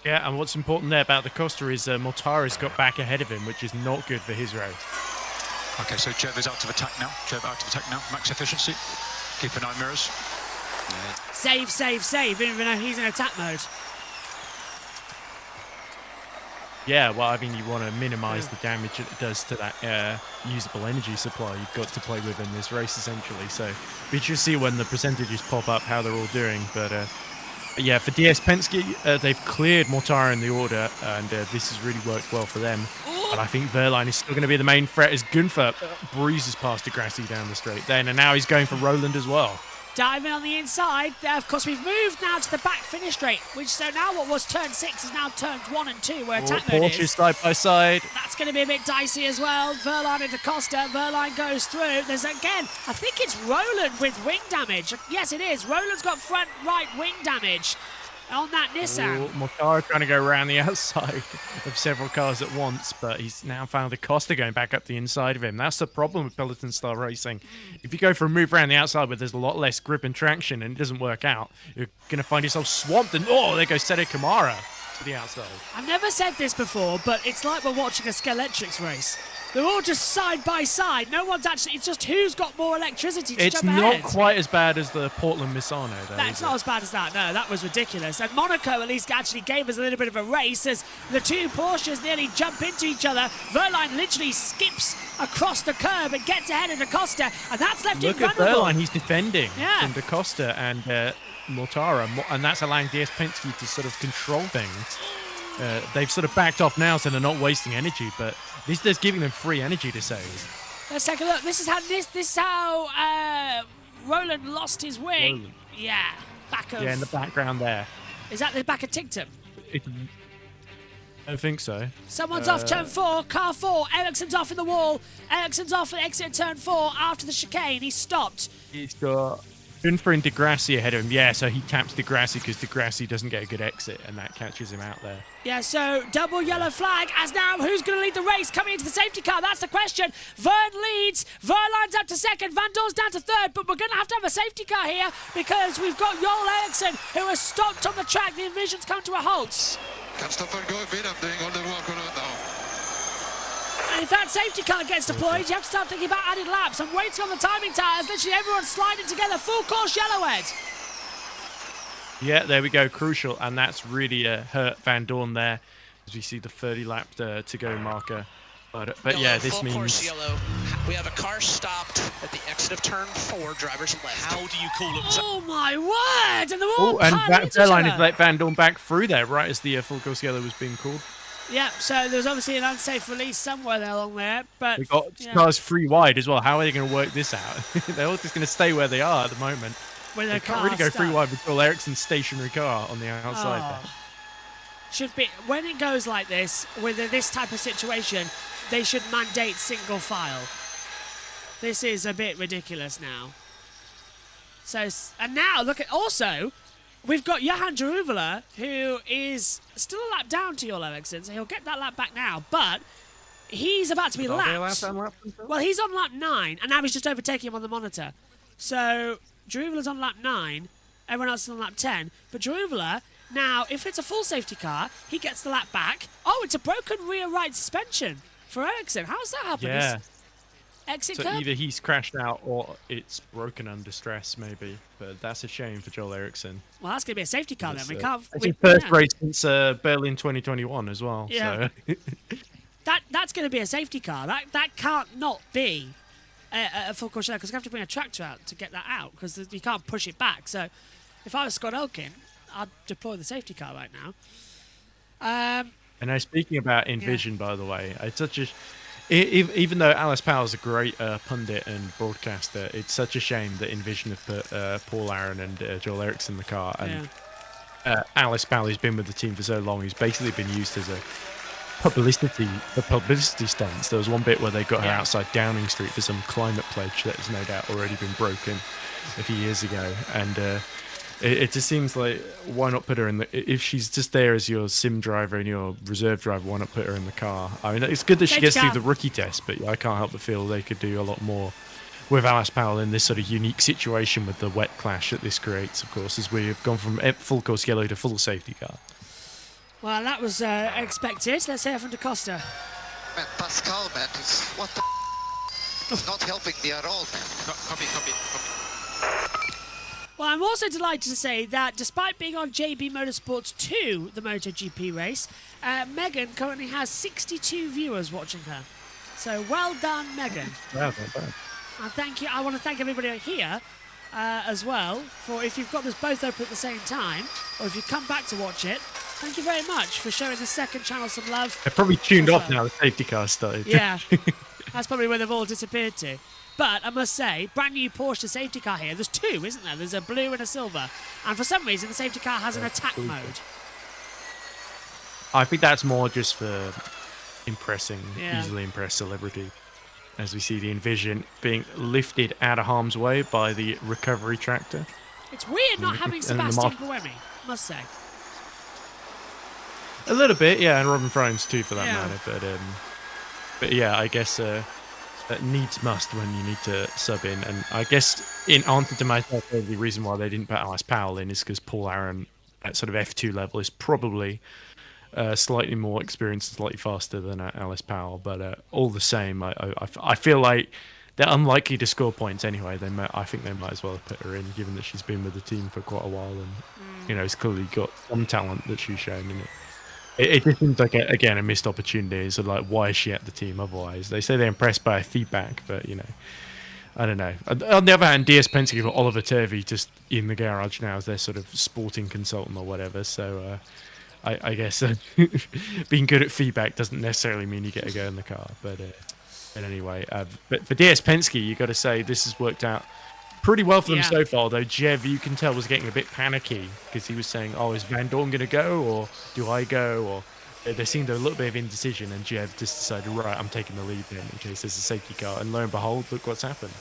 Yeah, and what's important there about Da Costa is Mortara's got back ahead of him, which is not good for his race. Okay, so Jev is out of attack now. Max efficiency. Keep an eye mirrors. Save, even though he's in attack mode. Yeah, well, I mean, you want to minimise the damage it does to that usable energy supply you've got to play with in this race, essentially. So we should see when the percentages pop up how they're all doing. But yeah, for DS Penske, they've cleared Mortara in the order, and this has really worked well for them. But I think Verline is still going to be the main threat as Gunther breezes past Degrassi down the straight then, and now he's going for Roland as well. Diving on the inside. Of course, we've moved now to the back finish straight, which so now what was turn 6 is now turns 1 and 2, where attack mode Porsche is. side by side. That's going to be a bit dicey as well. Verline and Da Costa. Verline goes through. There's again, I think it's Roland with wing damage. Yes, it is. Roland's got front right wing damage on that Nissan. Mortara trying to go around the outside of several cars at once, but he's now found Da Costa going back up the inside of him. That's the problem with Peloton style racing. If you go for a move around the outside where there's a lot less grip and traction and it doesn't work out, you're going to find yourself swamped, and there goes Sete Kamara to the outside. I've never said this before, but it's like we're watching a Skeletrix race. They're all just side by side. No one's actually, it's just who's got more electricity to jump ahead. It's not quite as bad as the Portland Misano, though. That's not as bad as that, no, that was ridiculous. And Monaco at least actually gave us a little bit of a race as the 2 Porsches nearly jump into each other. Verline literally skips across the curb and gets ahead of Da Costa, and that's left him vulnerable. Look at Verline, he's defending from Da Costa and Mortara, and that's allowing DS Penske to sort of control things. They've sort of backed off now, so they're not wasting energy, but this is giving them free energy to save. Let's take a look. This is how Roland lost his wing. Roland. Yeah, back of. Yeah, in the background there. Is that the back of Tinctum? I don't think so. Someone's off turn 4, car 4. Eriksson's off in the wall. Eriksson's off at exit turn 4 after the chicane. He's stopped. He's got Gunther and Degrassi ahead of him. Yeah, so he taps Degrassi because Degrassi doesn't get a good exit, and that catches him out there. Yeah, so double yellow flag as now who's going to lead the race coming into the safety car? That's the question. Vern leads. Verline's up to 2nd. Van Dorn's down to 3rd, but we're going to have a safety car here because we've got Joel Eriksson who has stopped on the track. The Envision's come to a halt. Can't stop and go a bit. I'm doing all the work on it now. And if that safety car gets deployed, you have to start thinking about added laps. I'm waiting on the timing tires. Literally everyone's sliding together. Full course yellow, Ed. Yeah, there we go. Crucial, and that's really hurt Van Dorn there as we see the 30 lap to go marker. But yellow, yeah, this full means course yellow. We have a car stopped at the exit of turn 4. Drivers left. How do you call it? Oh my word! And they're all and Verline other. has let Van Dorn back through there right as the full course yellow was being called. Yeah, so there's obviously an unsafe release somewhere there along there. But we got cars 3 wide as well. How are they going to work this out? They're all just going to stay where they are at the moment. with a They car can't really go stuck. free wide with Joel Ericsson's stationary car on the outside there. Should be, when it goes like this, with this type of situation, they should mandate single file. This is a bit ridiculous now. So, and now look at, also, we've got Johan Jaruvela, who is still a lap down to Joel Eriksson, so he'll get that lap back now, but he's about to be lapped. Well, he's on lap 9, and now he's just overtaking him on the monitor. So, Jaruvela's on lap 9, everyone else is on lap 10, but Jaruvela, now, if it's a full safety car, he gets the lap back. Oh, it's a broken rear right suspension for Eriksson. How's that happened? Yeah. Exit So curb? either he's crashed out or it's broken under stress, maybe. But that's a shame for Joel Eriksson. Well, that's going to be a safety car then. We can't. It's his first race since Berlin 2021 as well. Yeah. So. That's going to be a safety car. That can't not be a full Courchevel because you have to bring a tractor out to get that out because you can't push it back. So if I was Scott Elkin, I'd deploy the safety car right now. And now speaking about Envision, by the way, it's such a. Even though Alice Powell's a great pundit and broadcaster, it's such a shame that Envision have put Paul Aaron and Joel Eriksson in the car. And Alice Powell, who's been with the team for so long, he's basically been used as a publicity stunts. There was one bit where they got her outside Downing Street for some climate pledge that has no doubt already been broken a few years ago. And it just seems like, why not put her in the... If she's just there as your sim driver and your reserve driver, why not put her in the car? I mean, it's good that she gets through the rookie test, but I can't help but feel they could do a lot more with Alice Powell in this sort of unique situation with the wet clash that this creates, of course, as we've gone from full course yellow to full safety car. Well, that was expected. Let's hear from Da Costa. Man, Pascal, man, what the It's not helping me at all, man. Copy. Well, I'm also delighted to say that despite being on JBMotorsports 2, the MotoGP race, Megan currently has 62 viewers watching her. So well done, Megan. Wow, not bad. And thank you. I want to thank everybody here as well for if you've got this both open at the same time, or if you come back to watch it. Thank you very much for showing the second channel some love. They're probably tuned off now. The safety car started. Yeah, that's probably where they've all disappeared to. But I must say, brand new Porsche safety car here. There's two, isn't there? There's a blue and a silver. And for some reason, the safety car has an attack mode. I think that's more just for Yeah. easily impress celebrity. As we see the Envision being lifted out of harm's way by the recovery tractor. It's weird not having And the Sebastian Buemi, must say. A little bit, yeah, and Robin Fromes too, for that Yeah. matter. But yeah, I guess that needs must when you need to sub in. And I guess in answer to myself, the reason why they didn't put Alice Powell in is because Paul Aaron at sort of F2 level is probably slightly more experienced, slightly faster than Alice Powell. But all the same, I feel like they're unlikely to score points anyway. I think they might as well have put her in, given that she's been with the team for quite a while and it's clearly got some talent that she's shown in it. It just seems like, again, a missed opportunity. So, like, why is she at the team otherwise? They say they're impressed by her feedback, but, I don't know. On the other hand, DS Penske got Oliver Turvey just in the garage now as their sort of sporting consultant or whatever. So, I guess being good at feedback doesn't necessarily mean you get to go in the car. But anyway, but for DS Penske, you got to say this has worked out pretty well for them so far, though. Jev, you can tell, was getting a bit panicky because he was saying, oh, is Van Dorn going to go or do I go? Or there seemed a little bit of indecision, and Jev just decided, right, I'm taking the lead then in case there's a safety car. And lo and behold, look what's happened.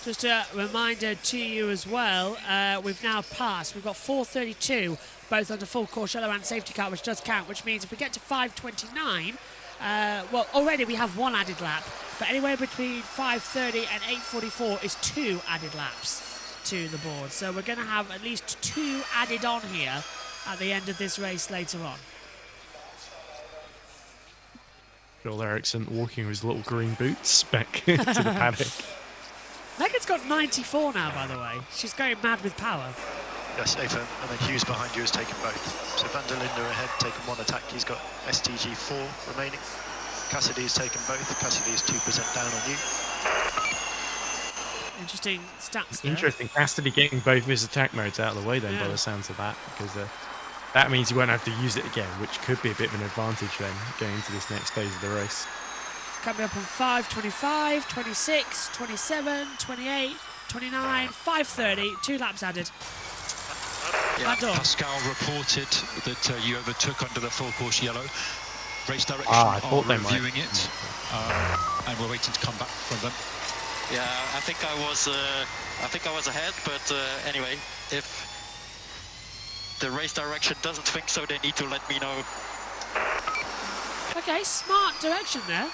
Just a reminder to you as well, we've now passed. We've got 4:32, both under full Courchevel and safety car, which does count, which means if we get to 5:29, well, already we have one added lap, but anywhere between 5:30 and 8:44 is two added laps to the board. So we're going to have at least two added on here at the end of this race later on. Joel Eriksson walking with his little green boots back to the paddock. Megan's got 94 now, by the way. She's going mad with power. Yes, Nathan, and then Hughes behind you has taken both. So Van der Linde ahead, taken one attack. He's got STG 4 remaining. Cassidy's taken both. Cassidy is 2% down on you. Interesting stats there. Interesting. Cassidy getting both of his attack modes out of the way then, by the sounds of that, because that means you won't have to use it again, which could be a bit of an advantage then, going into this next phase of the race. Coming up on 5:25, 26, 27, 28. 29, 5:30, 2 laps added. Yeah, Pascal reported that you overtook under the full course yellow. Race direction I thought are they might. reviewing it, and we're waiting to come back from them. Yeah, I think I was ahead, but anyway, if the race direction doesn't think so, they need to let me know. Okay, smart direction there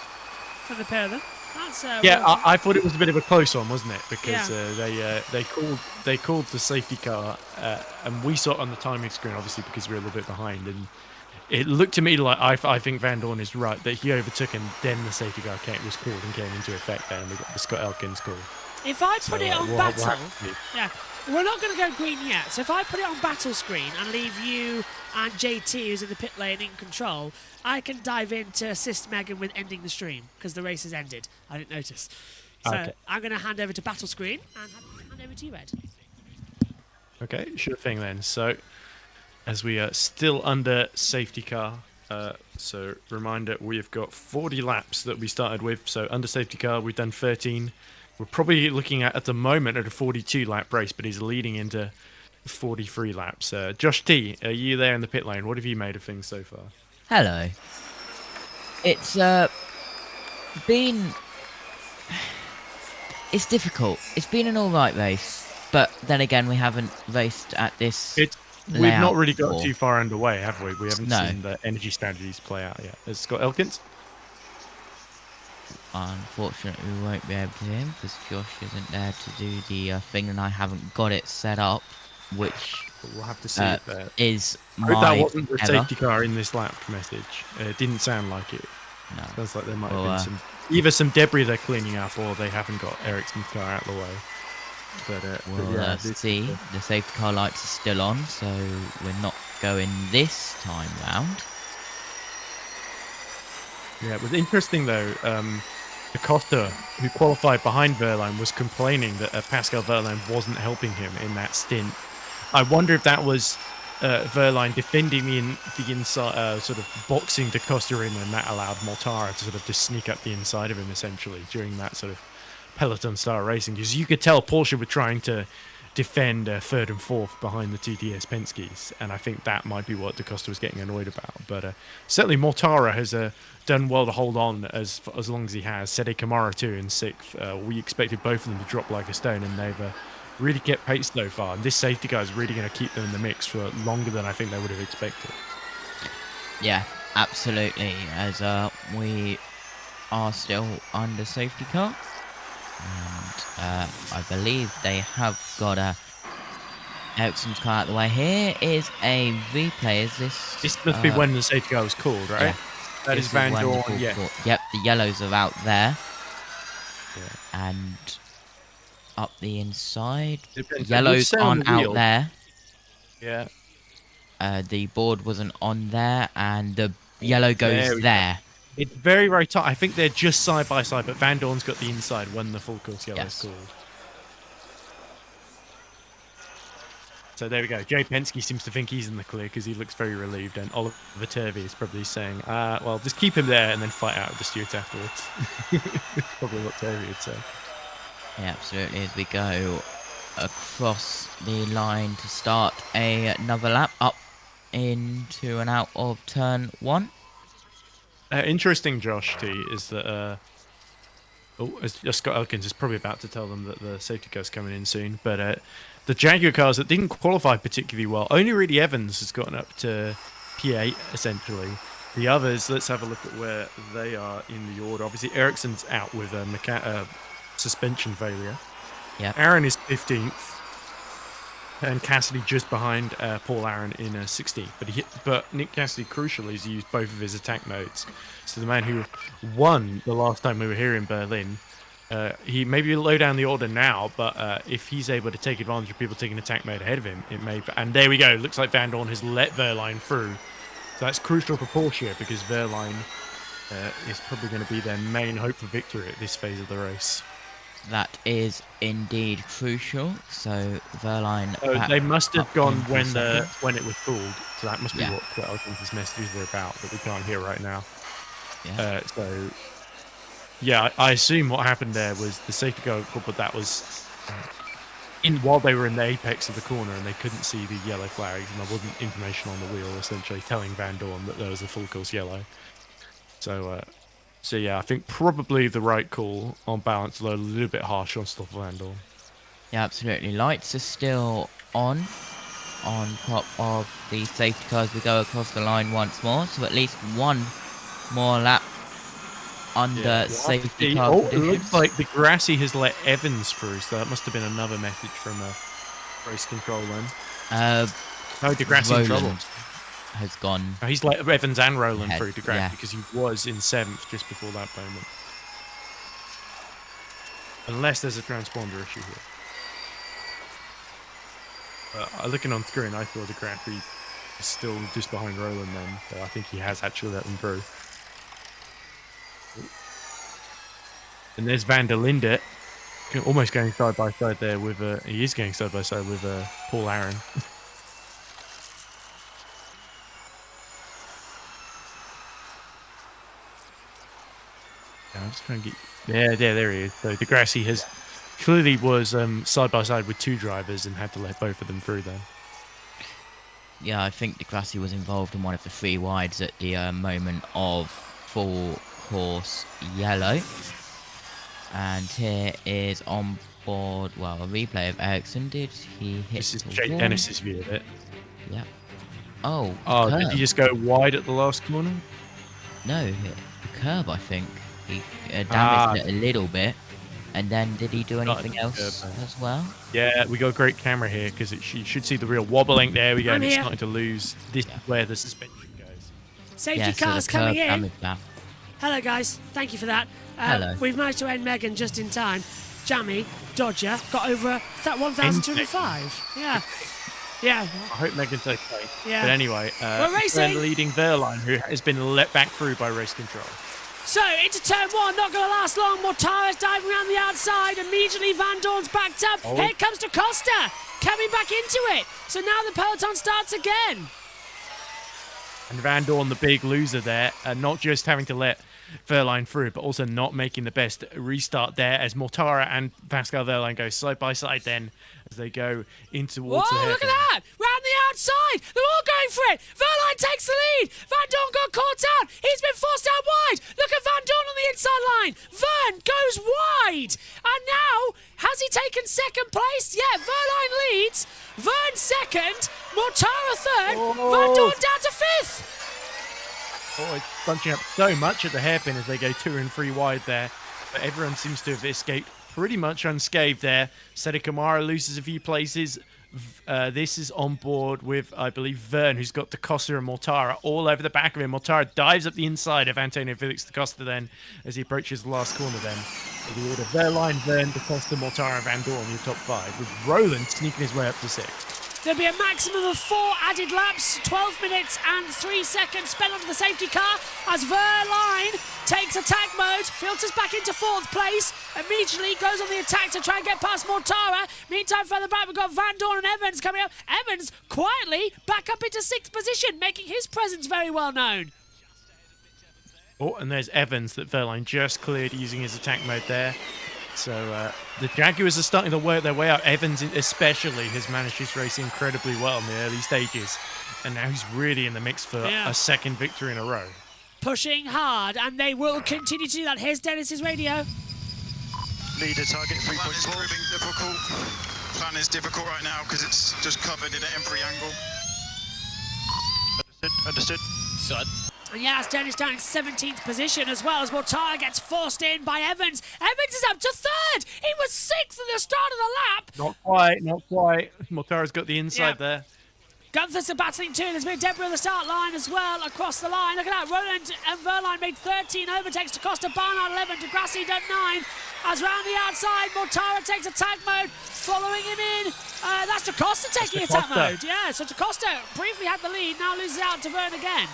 from the pair of them. That's, Yeah, well, I thought it was a bit of a close one, wasn't it? Because Yeah. they called the safety car, and we saw it on the timing screen, obviously, because we were a little bit behind. And it looked to me like I think Van Dorn is right that he overtook, and then the safety car was called and came into effect. There, and we got the Scott Elkins call. if I put it on we'll battle, have to see. yeah, we're not going to go green yet. So if I put it on battle screen and leave you and JT, who's in the pit lane, in control, I can dive in to assist Megan with ending the stream because the race has ended. I didn't notice. So Okay. I'm going to hand over to battle screen and hand over to you, Ed. Okay, sure thing then. So, as we are still under safety car, so reminder, we've got 40 laps that we started with. So under safety car, we've done 13. We're probably looking at the moment at a 42 lap race, but he's leading into 43 laps. Josh T, are you there in the pit lane? What have you made of things so far? Hello. It's been... It's difficult. It's been an alright race, but then again, we haven't raced at this We've not really got before. too far underway, have we? We haven't No. seen the energy strategies play out yet. Has Scott Elkins? Unfortunately, we won't be able to hear him because Josh isn't there to do the thing, and I haven't got it set up, which We'll have to see it there. is I hope my that wasn't the error. safety car in this lap message. It didn't sound like it. No. Sounds like there might Well, have been either some debris they're cleaning up, or they haven't got Ericsson's car out of the way. But, Well, yeah, let's see. The safety car lights are still on, so we're not going this time round. Yeah, it was interesting though. Acosta, who qualified behind Verline, was complaining that Pascal Verline wasn't helping him in that stint. I wonder if that was Verline defending the inside, sort of boxing Acosta in, and that allowed Mortara to sort of just sneak up the inside of him essentially during that sort of peloton-style racing. Because you could tell Porsche were trying to defend third and fourth behind the TTS Penske's, and I think that might be what DaCosta was getting annoyed about. But certainly Mortara has done well to hold on as long as he has. Sede Kamara too in sixth. We expected both of them to drop like a stone, and they've really kept pace so far. And this safety car is really going to keep them in the mix for longer than I think they would have expected. Yeah, absolutely, as we are still under safety car. And I believe they have got Ericsson's car out of the way. Here is a replay. Is this? This must be when the safety car was called, right? Yeah. That This is Van when the Dorn, call yeah. called. Yep, the yellows are out there. Yeah. And up the inside. Depends. Yellows It would aren't sound out real. there. Yeah. The board wasn't on there, and the yellow goes There we there. It's very, very tight. I think they're just side by side, but Van Dorn's got the inside when the full course yellow is called. So there we go. Jay Penske seems to think he's in the clear because he looks very relieved, and Oliver Turvey is probably saying, well, just keep him there and then fight out with the stewards afterwards. Probably what Turvey would say. Yeah, absolutely. As we go across the line to start another lap up into and out of turn one. Interesting, Josh, T, is that Scott Elkins is probably about to tell them that the safety car's coming in soon, but the Jaguar cars that didn't qualify particularly well, only really Evans has gotten up to P8, essentially. The others, let's have a look at where they are in the order. Obviously, Ericsson's out with a suspension failure. Yeah. Aaron is 15th. And Cassidy just behind Paul Aaron in 16th. But Nick Cassidy, crucially, has used both of his attack modes. So the man who won the last time we were here in Berlin, he maybe low down the order now, but if he's able to take advantage of people taking attack mode ahead of him, it may... And there we go. Looks like Van Dorn has let Verline through. So that's crucial for Porsche because Verline is probably going to be their main hope for victory at this phase of the race. That is indeed crucial. So Verline. They must have gone when second. when it was called. So that must be Yeah. what Elkins' messages were about that we can't hear right now. Yeah. I assume what happened there was the safety car called, but that was while they were in the apex of the corner and they couldn't see the yellow flags, and there wasn't information on the wheel essentially telling Van Dorn that there was a full course yellow. So yeah, I think probably the right call on balance, though a little bit harsh on Stoffel Van Dorn. Yeah, absolutely. Lights are still on top of the safety cars. We go across the line once more, so at least one more lap under safety car conditions. It looks like the Grassy has let Evans through, so that must have been another message from race control then. No, Degrassi in trouble. Has gone. Oh, he's let Evans and Roland through Degrassi, yeah. because he was in 7th just before that moment. Unless there's a transponder issue here. Looking on screen, I thought Degrassi is still just behind Roland then, so I think he has actually let them through. And there's Van der Linde, almost going side by side there with he is going side by side with Paul Aaron. I'm just trying to get there he is. So Degrassi has clearly was side by side with 2 drivers and had to let both of them through then. Yeah, I think Degrassi was involved in one of the 3 wides at the moment of full course yellow. And here is on board, well, a replay of Ericsson. Did he hit This is Jake Dennis's view of it. Yeah. Oh, did he just go wide at the last corner? No, the curb, I think. He damaged it a little bit. And then did he do anything else as well? Yeah, we got a great camera here because you should see the real wobbling. There we go. And it's starting to lose. This is where the suspension goes. Safety cars coming in. Hello, guys. Thank you for that. Hello. We've managed to end Megan just in time. Jamie, Dodger, got over 1,205. Yeah. Yeah. I hope Megan's okay. Yeah. But anyway, we're racing. Leading Verline, who has been let back through by race control. So, into turn 1, not going to last long. Mortara's diving around the outside. Immediately, Van Dorn's backed up. Oh. Here comes Da Costa, coming back into it. So now the peloton starts again. And Van Dorn, the big loser there, not just having to let Verline through, but also not making the best restart there as Mortara and Pascal Verline go side by side then as they go in towards the hairpin. Look at that! Round the outside! They're all going for it! Verline takes the lead! Van Dorn got caught out! He's been forced out wide! Look at Van Dorn on the inside line! Vern goes wide! And now, has he taken 2nd place? Yeah, Verline leads! Vern 2nd! Mortara 3rd! Van Dorn down to 5th! Oh, it's bunching up so much at the hairpin as they go 2 and 3 wide there. But everyone seems to have escaped pretty much unscathed there. Seta Kamara loses a few places. This is on board with, I believe, Vern, who's got Da Costa and Mortara all over the back of him. Mortara dives up the inside of Antonio Felix Da Costa then as he approaches the last corner then. The order Verline, Vern, Da Costa, Mortara, Van Dorn in the top 5, with Roland sneaking his way up to 6th. There'll be a maximum of 4 added laps, 12 minutes and 3 seconds spent onto the safety car as Verline takes attack mode, filters back into 4th place, immediately goes on the attack to try and get past Mortara. Meantime, further back, we've got Van Dorn and Evans coming up. Evans quietly back up into 6th position, making his presence very well known. Oh, and there's Evans that Verline just cleared using his attack mode there. So the Jaguars are starting to work their way out. Evans especially has managed his race incredibly well in the early stages. And now he's really in the mix for a 2nd victory in a row. Pushing hard, and they will continue to do that. Here's Dennis's radio. Leader target 3.4. Plan is proving difficult. Plan is difficult right now because it's just covered in an every angle. Understood. So Yeah, it's Dennis down in 17th position as well as Mortara gets forced in by Evans. Evans is up to 3rd. He was 6th at the start of the lap. Not quite. Mortara's got the inside there. Gunther's are battling too. There's been debris on the start line as well across the line. Look at that. Roland and Verline made 13. Overtakes Da Costa. Barnard 11. Degrassi done 9. As round the outside, Mortara takes attack mode. Following him in. That's Da Costa taking attack mode. Yeah, so Da Costa briefly had the lead. Now loses out to Vern again.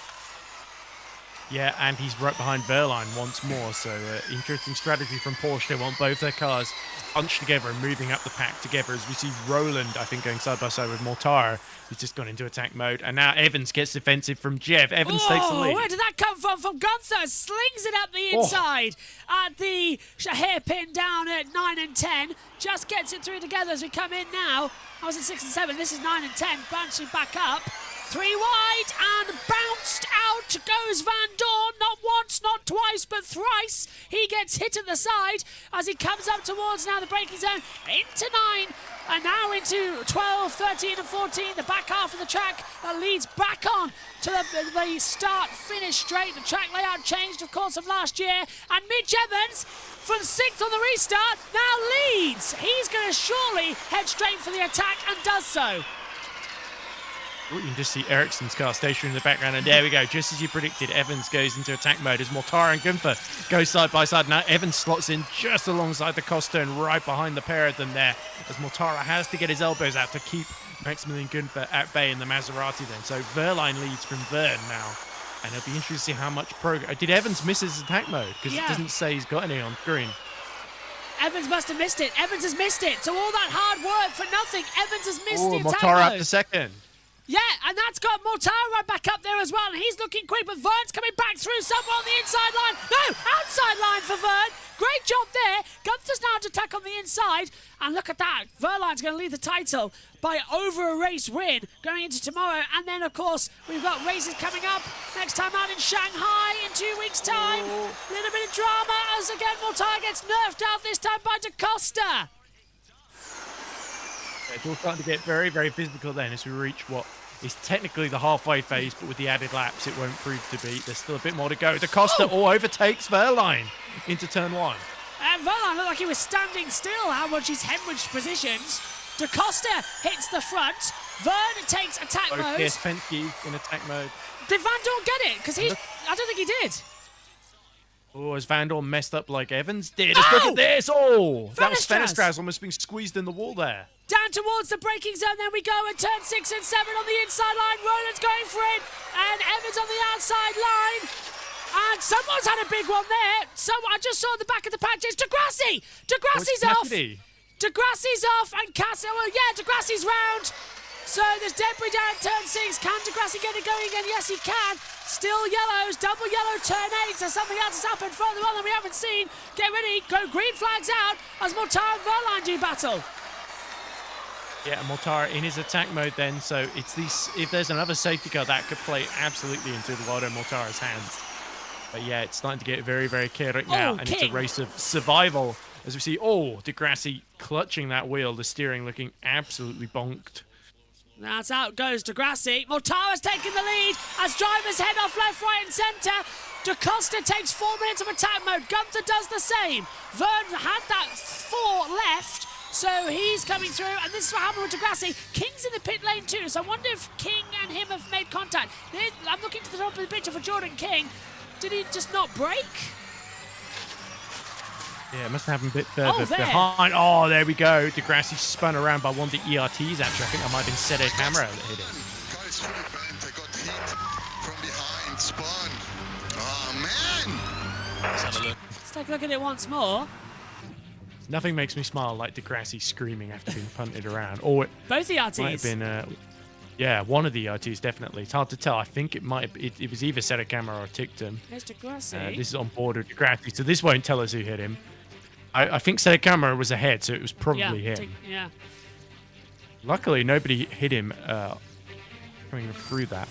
Yeah, and he's right behind Wehrlein once more. So interesting strategy from Porsche. They want both their cars bunched together and moving up the pack together, as we see Roland, I think, going side by side with Mortara, who's just gone into attack mode. And now Evans gets defensive from Jeff. Evans takes the lead. Where did that come from? From Gunther. Slings it up the inside at the hairpin down at 9 and 10. Just gets it through together as we come in now. I was at 6 and 7. This is 9 and 10. Bouncing back up. 3 wide and bounced out goes Van Dorn. Not once, not twice, but thrice. He gets hit at the side as he comes up towards now the braking zone into 9 and now into 12, 13 and 14. The back half of the track that leads back on to the start-finish straight. The track layout changed, of course, from last year. And Mitch Evans, from 6th on the restart, now leads. He's going to surely head straight for the attack and does so. Ooh, you can just see Ericsson's car stationary in the background, and there we go. Just as you predicted, Evans goes into attack mode as Mortara and Gunther go side by side. Now Evans slots in just alongside the Costa and right behind the pair of them there, as Mortara has to get his elbows out to keep Maximilian Gunther at bay in the Maserati then. So Wehrlein leads from Vern now, and it'll be interesting to see how much progress. Did Evans miss his attack mode? Because it doesn't say he's got any on screen. Evans must have missed it. Evans has missed it. So all that hard work for nothing. Evans has missed the attack Mortara mode. up to second. Yeah, and that's got Mortara right back up there as well. And he's looking quick, but Vern's coming back through somewhere on the inside line. No, outside line for Vern. Great job there. Gunther's now to attack on the inside. And look at that. Wehrlein's going to lead the title by over a race win going into tomorrow. And then, of course, we've got races coming up. Next time out in Shanghai in 2 weeks' time. A little bit of drama as, again, Mortara gets nerfed out this time by Da Costa. It's all starting to get very, very physical then as we reach what is technically the halfway phase, but with the added laps, it won't prove to be. There's still a bit more to go. Da Costa overtakes Wehrlein into turn 1. And Wehrlein looked like he was standing still, how much he's hemorrhaged positions. Da Costa hits the front. Vern takes attack mode. Yes, Penske in attack mode. Did Van Dorn get it? Because I don't think he did. Oh, has Van Dorn messed up like Evans did? Look at this. That was Fenestras almost being squeezed in the wall there. Down towards the braking zone, then we go, and turn 6 and 7 on the inside line. Roland's going for it, and Evans on the outside line. And someone's had a big one there. I just saw the back of the patch. It's Degrassi. Degrassi's off. Degrassi's off, and Degrassi's round. So there's debris down at turn 6. Can Degrassi get it going again? Yes, he can. Still yellows, double yellow, turn 8. So something else has happened further on that we haven't seen. Get ready, go green flags out as Mortara and Wehrlein do battle. Yeah, Mortara in his attack mode then, so it's these. If there's another safety car, that could play absolutely into Eduardo Mortara's hands. But yeah, it's starting to get very, very chaotic now, and it's a race of survival. As we see, Degrassi clutching that wheel, the steering looking absolutely bonked. That's out goes Degrassi. Mortara's taking the lead as drivers head off left, right and centre. Da Costa takes 4 minutes of attack mode. Gunther does the same. Vern had that 4 left. So he's coming through, and this is what happened with Degrassi. King's in the pit lane too, so I wonder if King and him have made contact. I'm looking to the top of the picture for Jordan King. Did he just not brake? Yeah, it must have happened a bit further behind. Oh, there we go. Degrassi spun around by one of the ERTs, actually. I think that might have been Sede Camera that hit him. Guys fully bent, they got hit from behind, spun. Oh, man! Let's have a look. Let's take a look at it once more. Nothing makes me smile like Degrassi screaming after being punted around. Or it both ERTs. Might have been, one of the ERTs, definitely. It's hard to tell. I think it might. It was either Sede Camera or Tictum. There's Degrassi. This is on board with Degrassi, so this won't tell us who hit him. I think Sede Camera was ahead, so it was probably him. Yeah. Luckily, nobody hit him coming through that.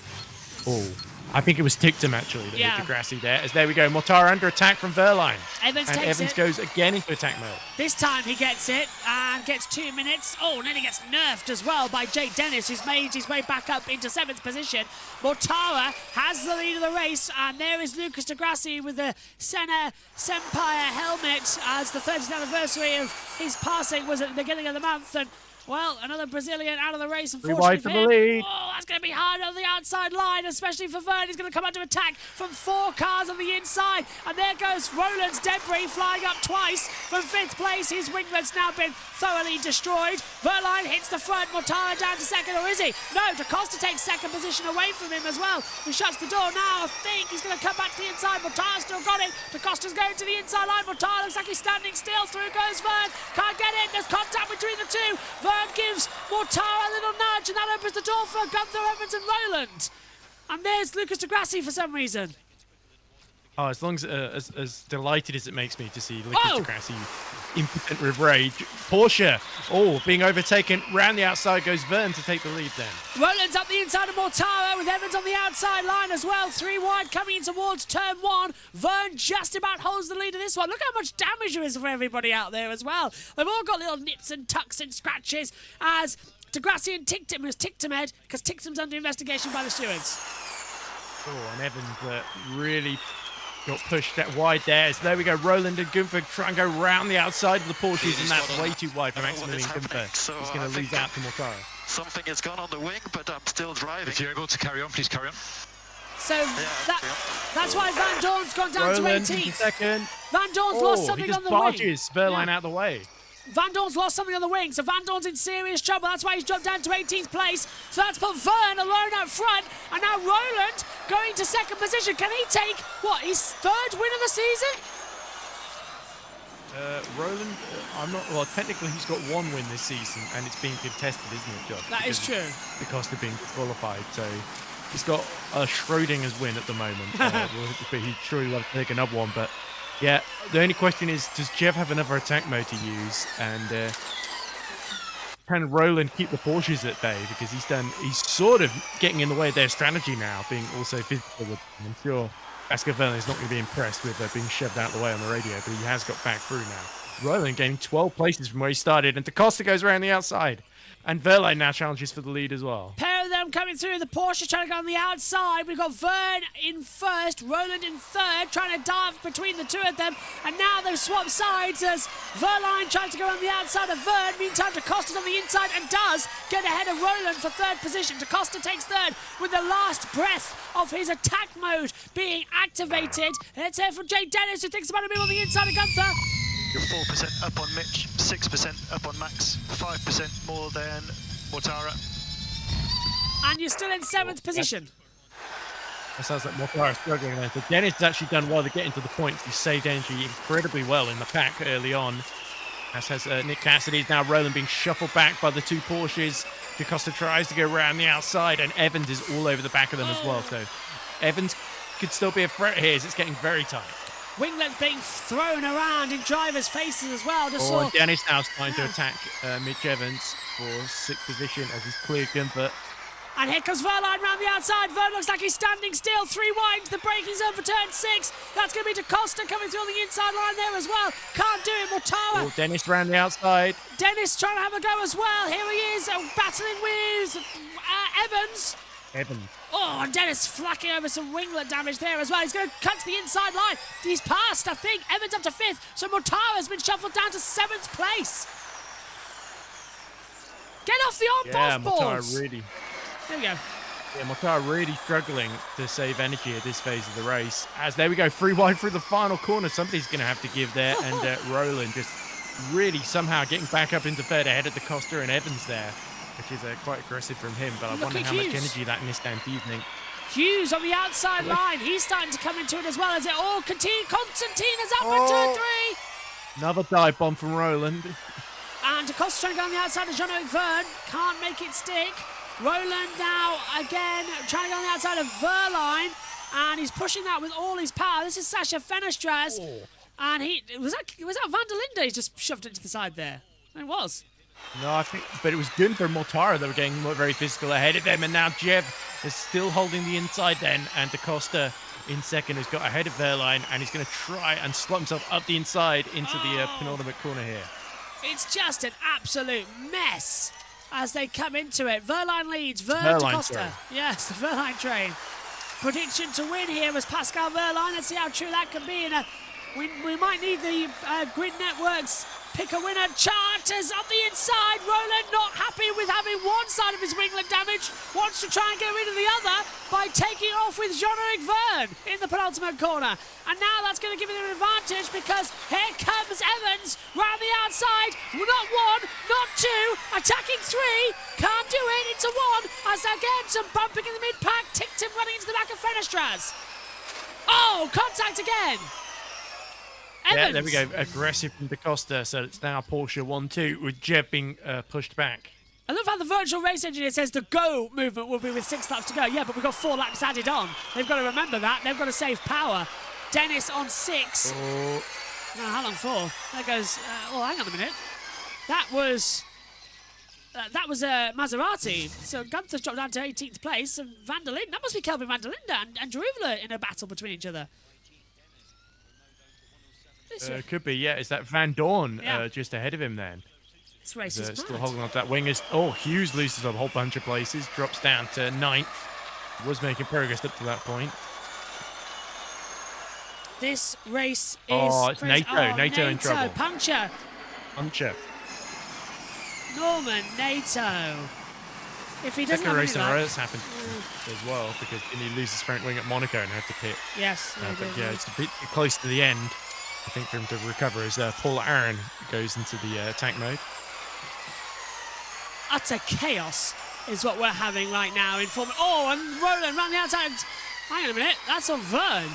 I think it was Tictum, actually, that hit Degrassi there. As there we go, Mortara under attack from Wehrlein. Evans goes again into attack mode. This time he gets it and gets 2 minutes. Nearly gets nerfed as well by Jake Dennis, who's made his way back up into 7th position. Mortara has the lead of the race, and there is Lucas Degrassi with the Senna Sempire helmet as the 30th anniversary of his passing was at the beginning of the month. And Well, another Brazilian out of the race, Three unfortunately wide for for the him. lead. Oh, that's going to be hard on the outside line, especially for Vern. He's going to come under attack from 4 cars on the inside. And there goes Roland's debris flying up twice from 5th place. His winglet's now been thoroughly destroyed. Verline hits the front, Mortara down to 2nd, or is he? No, DaCosta takes 2nd position away from him as well. He shuts the door now. I think he's going to come back to the inside. Mortara still got it. DaCosta's going to the inside line. Mortara looks like he's standing still. Through goes Vern. Can't get it. There's contact between the two. Vern gives Mortara a little nudge, and that opens the door for Gunther Evans and Roland. And there's Lucas Di Grassi for some reason. Oh, as long as delighted as it makes me to see Lucas Di Grassi impotent with rage. Porsche, being overtaken. Round the outside goes Vern to take the lead then. Roland's up the inside of Mortara with Evans on the outside line as well. 3 wide coming in towards turn 1. Vern just about holds the lead of this one. Look how much damage there is for everybody out there as well. They've all got little nips and tucks and scratches as Di Grassi and Tictum has Tictum because Tictum's under investigation by the stewards. Oh, and Evans really got pushed that wide there. So there we go. Roland and Gunther try and go round the outside of the Porsches, and that's way too wide for Maximilian Gunther. So He's going to lose out to Mortara. Something has gone on the wing, but I'm still driving. If you're able to carry on, please carry on. So that's why Van Dorn's gone down Roland to 18th. Second. Van Dorn's lost something on the wing. Barges Verline out of the way. Van Dorn's lost something on the wing, so Van Dorn's in serious trouble. That's why he's dropped down to 18th place. So that's put Vern alone up front. And now Roland going to 2nd position. Can he take, his 3rd win of the season? Roland, technically he's got 1 win this season, and it's being contested, isn't it, Josh? That is true. Because they're being qualified, so he's got a Schrodinger's win at the moment. But he'd surely love to take another one, but yeah, the only question is, does Jeff have another attack mode to use? And can Roland keep the Porsches at bay? Because he's sort of getting in the way of their strategy now, being also physical with them. I'm sure Pascal Verlaine is not going to be impressed with being shoved out of the way on the radio, but he has got back through now. Roland gaining 12 places from where he started, and DaCosta goes around the outside. And Verlaine now challenges for the lead as well. Pair of them coming through. The Porsche trying to go on the outside. We've got Vern in 1st, Roland in 3rd, trying to dive between the two of them. And now they've swapped sides as Verline tries to go on the outside of Vern. Meantime, DaCosta's on the inside and does get ahead of Roland for 3rd position. DaCosta takes 3rd with the last breath of his attack mode being activated. Let's hear from Jay Dennis, who thinks about a move on the inside of Gunther. You're 4% up on Mitch, 6% up on Max, 5% more than Mortara. And you're still in 7th position. That sounds like Mortara struggling there. So Dennis has actually done well to get into the points. He saved energy incredibly well in the pack early on. As has Nick Cassidy. Now Roland being shuffled back by the 2 Porsches. DaCosta tries to go around the outside, and Evans is all over the back of them as well. So Evans could still be a threat here as it's getting very tight. Winglets being thrown around in drivers' faces as well. Dennis now trying to attack Mitch Evans for 6th position as he's cleared Gunther. And here comes Verline round the outside. Vern looks like he's standing still. 3 wide to the braking zone for turn 6. That's going to be DaCosta coming through on the inside line there as well. Can't do it. Mortara. Dennis round the outside. Dennis trying to have a go as well. Here he is battling with Evans. And Dennis flacking over some winglet damage there as well. He's going to cut to the inside line. He's passed, I think. Evans up to 5th. So Mortara's been shuffled down to 7th place. Get off the on-board boards. Mortara really. There we go. Yeah, Mortara really struggling to save energy at this phase of the race. As there we go, 3 wide through the final corner. Somebody's going to have to give there. And Roland just really somehow getting back up into 3rd ahead of DaCosta and Evans there, which is quite aggressive from him. But I wonder how much energy that missed down evening. Hughes on the outside line. He's starting to come into it as well as it all continues. Constantine is up in turn 3. Another dive bomb from Roland. And DaCosta trying to go on the outside of Jean-Luc Vern. Can't make it stick. Roland now again trying to go on the outside of Verline. And he's pushing that with all his power. This is Sasha Fenestras. And was that Van der Linde he just shoved it to the side there? It was. No, I think, but it was Gunther and Mortara that were getting very physical ahead of them. And now Jeb is still holding the inside then. And DaCosta in 2nd has got ahead of Verline. And he's going to try and slot himself up the inside into the penultimate corner here. It's just an absolute mess as they come into it. Verline leads. DaCosta. Yes, the Verline train. Prediction to win here was Pascal Verline. Let's see how true that can be. And we might need the Grid Network's pick a winner. Charters up the inside. Roland not happy with having one side of his winglet damaged. Wants to try and get rid of the other by taking off with Jean-Eric Verne in the penultimate corner. And now that's going to give him an advantage because here comes Evans round the outside. Not one, not two, attacking three. Can't do it into one. As again, some bumping in the mid-pack. Ticked him running into the back of Fenestras. Oh, contact again. Evans. Yeah, there we go. Aggressive from Da Costa. So it's now Porsche 1-2 with Jeb being pushed back. I love how the virtual race engineer says the go movement will be with 6 laps to go. Yeah, but we've got 4 laps added on. They've got to remember that. They've got to save power. Dennis on 6. Oh. No, how long 4? There goes... oh, hang on a minute. That was Maserati. So Gunther's dropped down to 18th place. And Van der Linden, that must be Kelvin Van der Linden and Jerusalem in a battle between each other. Could be, yeah. Is that Van Dorn Yeah. just ahead of him then? This race is Still mad. holding on to that wing. Hughes loses a whole bunch of places, drops down to 9th. Was making progress up to that point. This race is... Oh, it's crazy. NATO. NATO in trouble. Puncture. Norman NATO. If he doesn't Second have race in a row that, that's happened as well, because he loses front wing at Monaco and had to pit. Yes. But yeah, it's a bit close to the end, I think, for him to recover as Paul Aaron goes into the tank mode. Utter chaos is what we're having right now in Formula... Oh, and Roland round the outside. Hang on a minute, that's on Verne.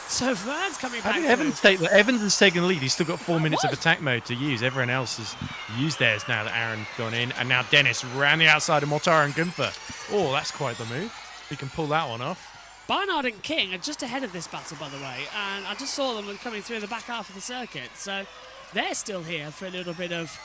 So Verne's coming How back did Evans has taken the lead. He's still got 4 minutes of attack mode to use. Everyone else has used theirs now that Aaron's gone in. And now Dennis ran the outside of Mortara and Gunther. Oh, that's quite the move. He can pull that one off. Barnard and King are just ahead of this battle, by the way, and I just saw them coming through the back half of the circuit, so they're still here for a little bit of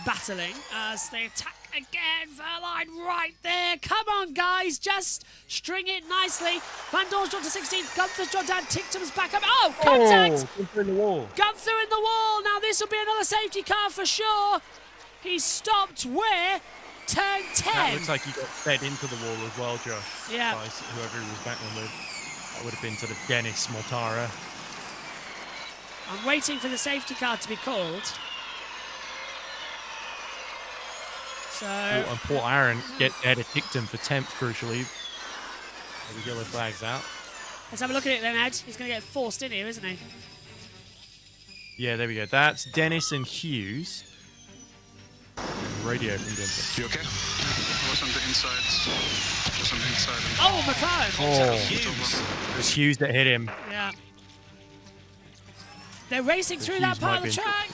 battling as they attack again. Verline right there. Come on, guys, just string it nicely. Van Dorn's dropped to 16th. Gunther's dropped down. Ticktum's back up. Oh, contact! Gunther in the wall. Gunther in the wall. Now this will be another safety car for sure. He's stopped where? Turn 10. That looks like he got fed into the wall as well, Josh. Yeah. By whoever he was battling with. That would have been sort of Dennis Mortara. I'm waiting for the safety car to be called. So... And Paul Aaron gets ahead of Ticktum for 10th, crucially. The yellow flag's out. Let's have a look at it then, Ed. He's going to get forced in here, isn't he? Yeah, there we go. That's Dennis and Hughes. Radio from Gunther. You okay? I was on the inside. Just on the inside. Oh, McLaren! Oh, it was Hughes that hit him. Yeah. They're racing through that Hughes part of might the be- track.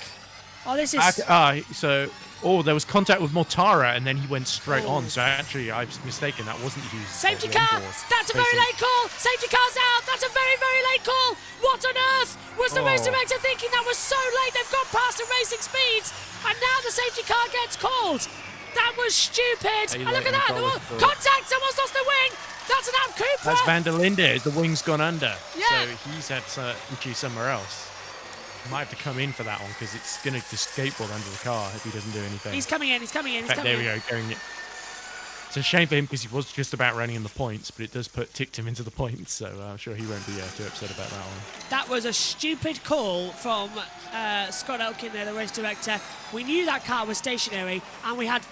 Oh, this is... there was contact with Mortara, and then he went straight on. So actually, I was mistaken. That wasn't Hughes. Safety That was car! onboard. That's a very Facing- late call! Safety car's out! That's a very, very late call! What on earth was the race Oh. director thinking? That was so late, they've gone past the racing speeds, and now the safety car gets called! That was stupid! Hey, And look at let that! him The call it. contact! Someone's lost the wing! That's an Ab Cooper! That's Van der Linde. The wing's gone under. Yeah. So he's had issues somewhere else. Might have to come in for that one because it's going to just skateboard under the car if he doesn't do anything. He's coming in, he's coming in, In he's fact, coming there we in. go. Going in. It's a shame for him because he was just about running in the points, but it does put Ticktum into the points, so I'm sure he won't be too upset about that one. That was a stupid call from Scott Elkin there, the race director. We knew that car was stationary, and we had Yeah,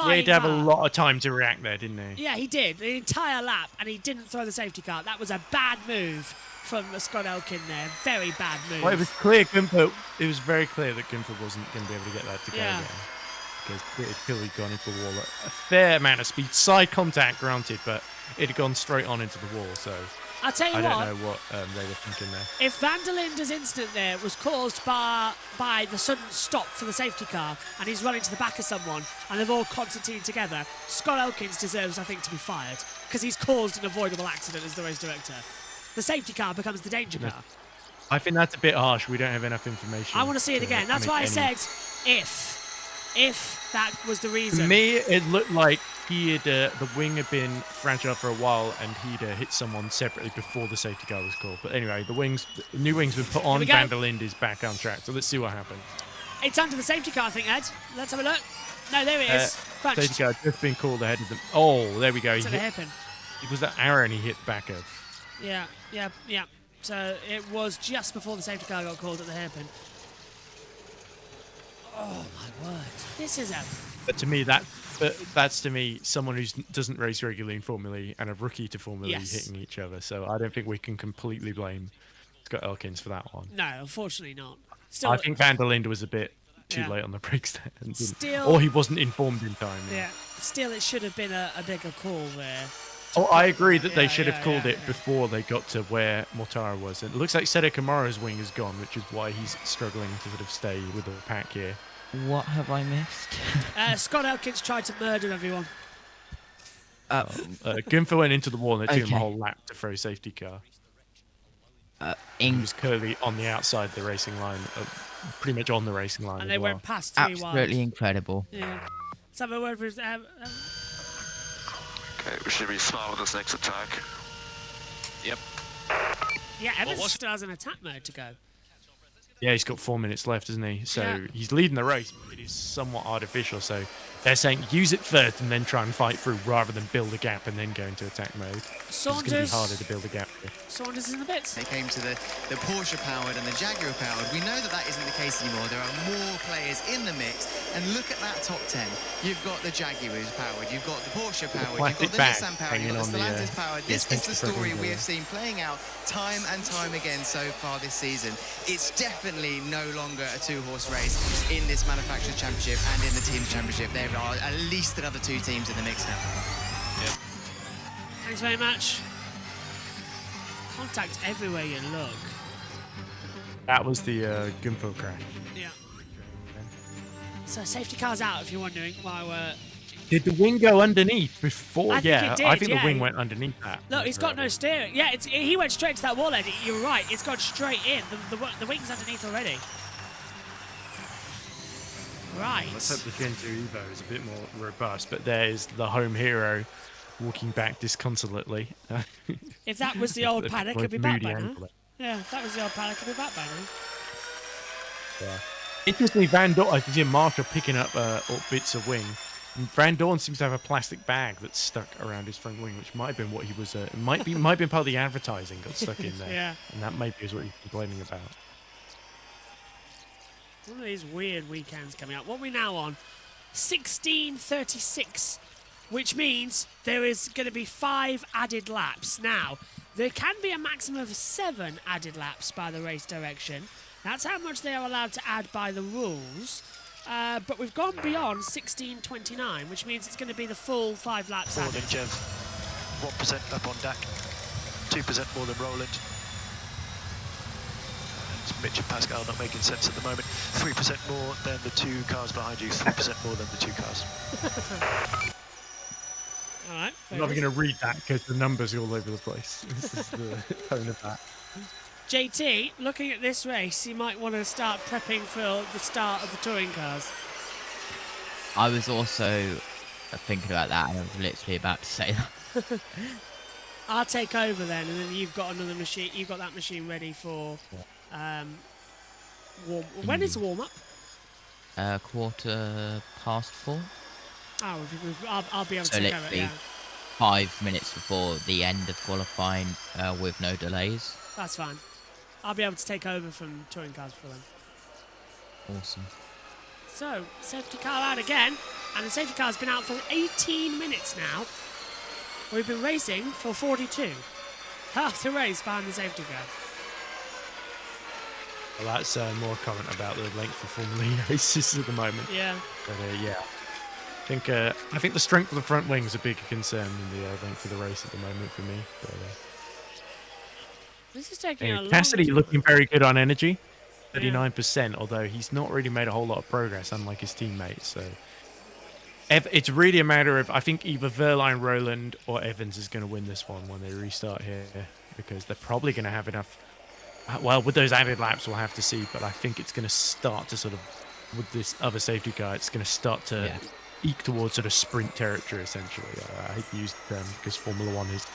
flying he'd have a car. lot of time to react there, didn't he? Yeah, he did. The entire lap, and he didn't throw the safety car. That was a bad move from Scott Elkin there. Very bad move. Well, it was clear Gunther. It was very clear that Gunther wasn't going to be able to get that to go Yeah. again because it had clearly gone into the wall at a fair amount of speed. Side contact, granted, but it had gone straight on into the wall. So I'll tell you I what. don't know what they were thinking there. If Van der Linde's incident there was caused by the sudden stop for the safety car and he's running to the back of someone and they've all concertinaed together, Scott Elkins deserves, I think, to be fired because he's caused an avoidable accident as the race director. The safety car becomes the danger car. I think that's a bit harsh. We don't have enough information. I want to see it again. That's make why I any- said if that was the reason. To me, it looked like he had the wing had been fragile for a while, and he'd hit someone separately before the safety car was called. But anyway, the new wing's been put on. we go. Van der Linde is back on track. So let's see what happens. It's under the safety car, I think, Ed. Let's have a look. No, there it is. Crunched. Safety car just been called ahead of them. Oh, there we go. It's at the hairpin. It was that Aaron he hit the back of. Yeah. So it was just before the safety car got called at the hairpin. Oh my word! This is a. But to me, that's to me someone who doesn't race regularly in Formula E and a rookie to Formula E hitting each other. So I don't think we can completely blame Scott Elkins for that one. No, unfortunately not. Still, I think Van der Linde was a bit too late on the brakes there, Still, or he wasn't informed in time. Yeah. Still, it should have been a bigger call there. Oh, I agree that they should have called it before they got to where Mortara was. It looks like Sede Kamara's wing is gone, which is why he's struggling to sort of stay with the pack here. What have I missed? Scott Elkins tried to murder everyone. Gunther went into the wall and it took him a whole lap to throw a safety car. He was clearly on the outside of the racing line, pretty much on the racing line. And they went past 3 wide. Absolutely incredible. Yeah. Let's have a word with. Okay, we should be smart with this next attack. Yep. Yeah, Evans still has an attack mode to go. Yeah, he's got 4 minutes left, isn't he? So he's leading the race, but it is somewhat artificial. So they're saying use it first and then try and fight through rather than build a gap and then go into attack mode. It's going to be harder to build a gap here. Saunders is in the bits. They came to the Porsche powered and the Jaguar powered. We know that isn't the case anymore. There are more players in the mix. And look at that top 10. You've got the Jaguars powered, you've got the Porsche powered, you've got the Nissan powered, you've got the Stellantis powered. This is the story we have seen playing out time and time again so far this season. It's definitely no longer a 2-horse race in this Manufacturers' Championship and in the Teams' Championship. There are at least another 2 teams in the mix now. Yep. Thanks very much. Contact everywhere you look. That was the Gunther crash. Yeah. So safety car's out, if you're wondering why we're... Did the wing go underneath before? I think it did, I think the wing went underneath that. Look, he's got no steering. Yeah, he went straight to that wall, Eddie. You're right. It's gone straight in. The wing's underneath already. Right. Let's hope the Gen 2 Evo is a bit more robust, but there's the home hero walking back disconsolately. If that was the old paddock, it'd be back by now. Yeah, if that was the old paddock, it'd be back by now. Yeah. Interestingly, Van Dorn, I can see Marshall picking up bits of wing. And Van Dorn seems to have a plastic bag that's stuck around his front wing, which might have been what he was. It might be part of the advertising got stuck in there. Yeah. And that maybe is what he's complaining about. One of these weird weekends coming up. What are we now on? 16:36, which means there is going to be 5 added laps. Now, there can be a maximum of 7 added laps by the race direction. That's how much they are allowed to add by the rules. But we've gone beyond 16:29, which means it's going to be the full 5 laps More added. than Jev. 1% up on Dak. 2% more than Roland. And Mitch and Pascal not making sense at the moment. 3% more than the 2 cars behind you. 3% more than the 2 cars. All right. I'm not going to read that because the numbers are all over the place. This is the tone of that. JT, looking at this race, you might want to start prepping for the start of the touring cars. I was also thinking about that, and I was literally about to say that. I'll take over then, and then you've got another machine. You've got that machine ready for warm. When is warm up? 4:15. Oh, I'll be able So to take over. literally Yeah, 5 minutes before the end of qualifying, with no delays. that's fine. I'll be able to take over from touring cars for them. Awesome. So, safety car out again, and the safety car's been out for 18 minutes now. We've been racing for 42. Half the race behind the safety car. Well, that's more comment about the length of Formula E races at the moment. Yeah. But yeah, I think the strength of the front wing is a bigger concern than the length of the race at the moment for me. But, this is taking a long Cassidy time. looking very good on energy, 39%, although he's not really made a whole lot of progress, unlike his teammates. So it's really a matter of, I think either Verline, Roland, or Evans is going to win this one when they restart here, because they're probably going to have enough. Well, with those added laps, we'll have to see, but I think it's going to start to sort of, with this other safety car, it's going to start to eke towards sort of sprint territory, essentially. I hate to use the term because Formula One has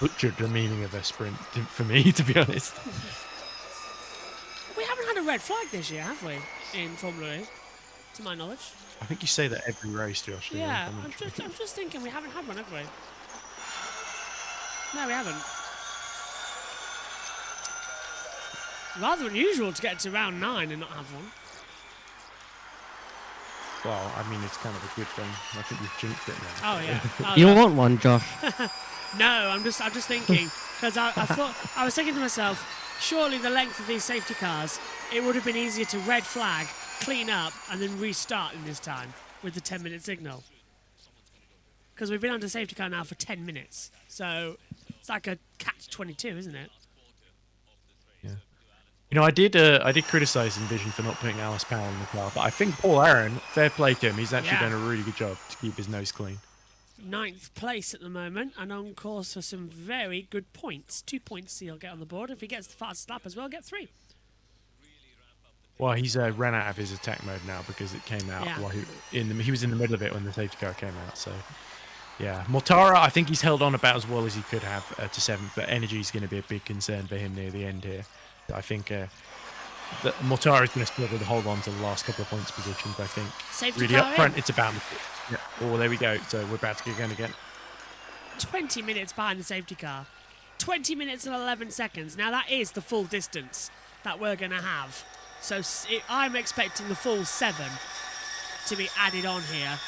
butchered the meaning of a sprint for me, to be honest. We haven't had a red flag this year, have we, in Formula E, to my knowledge? I think you say that every race, Josh. Yeah, I'm just thinking we haven't had one, have we? No, we haven't. Rather unusual to get to round 9 and not have one. Well, I mean, it's kind of a good thing. I think we've jinxed it now. Oh yeah. Oh, You no. want one, Josh? No, I'm just thinking, because I was thinking to myself, surely the length of these safety cars, it would have been easier to red flag, clean up, and then restart in this time with the 10-minute signal. Because we've been under safety car now for 10 minutes, so it's like a catch-22, isn't it? Yeah. You know, I did criticise Envision for not putting Alice Powell in the car, but I think Paul Aaron, fair play to him, he's actually done a really good job to keep his nose clean. 9th place at the moment, and on course for some very good points. 2 points he'll get on the board. If he gets the fastest lap as well, get 3. Well, he's ran out of his attack mode now because it came out while he was in the middle of it when the safety car came out. So, yeah, Mortara, I think he's held on about as well as he could have to 7th, but energy is going to be a big concern for him near the end here. I think that Mortara is going to struggle to hold on to the last couple of points positions. I think safety really car up front, in. it's about. Yeah. Oh, there we go. So we're about to get going again. 20 minutes behind the safety car. 20 minutes and 11 seconds. Now that is the full distance that we're going to have. So I'm expecting the full 7 to be added on here.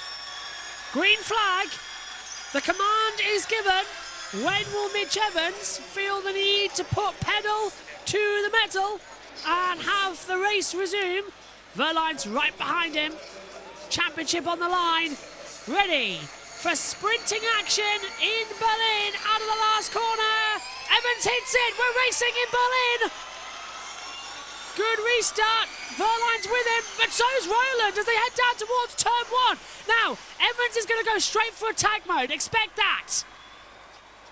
Green flag. The command is given. When will Mitch Evans feel the need to put pedal to the metal and have the race resume? Verline's right behind him. Championship on the line. Ready for sprinting action in Berlin. Out of the last corner. Evans hits it. We're racing in Berlin. Good restart. Verline's with him, but so is Roland as they head down towards turn 1. Now, Evans is going to go straight for attack mode. Expect that.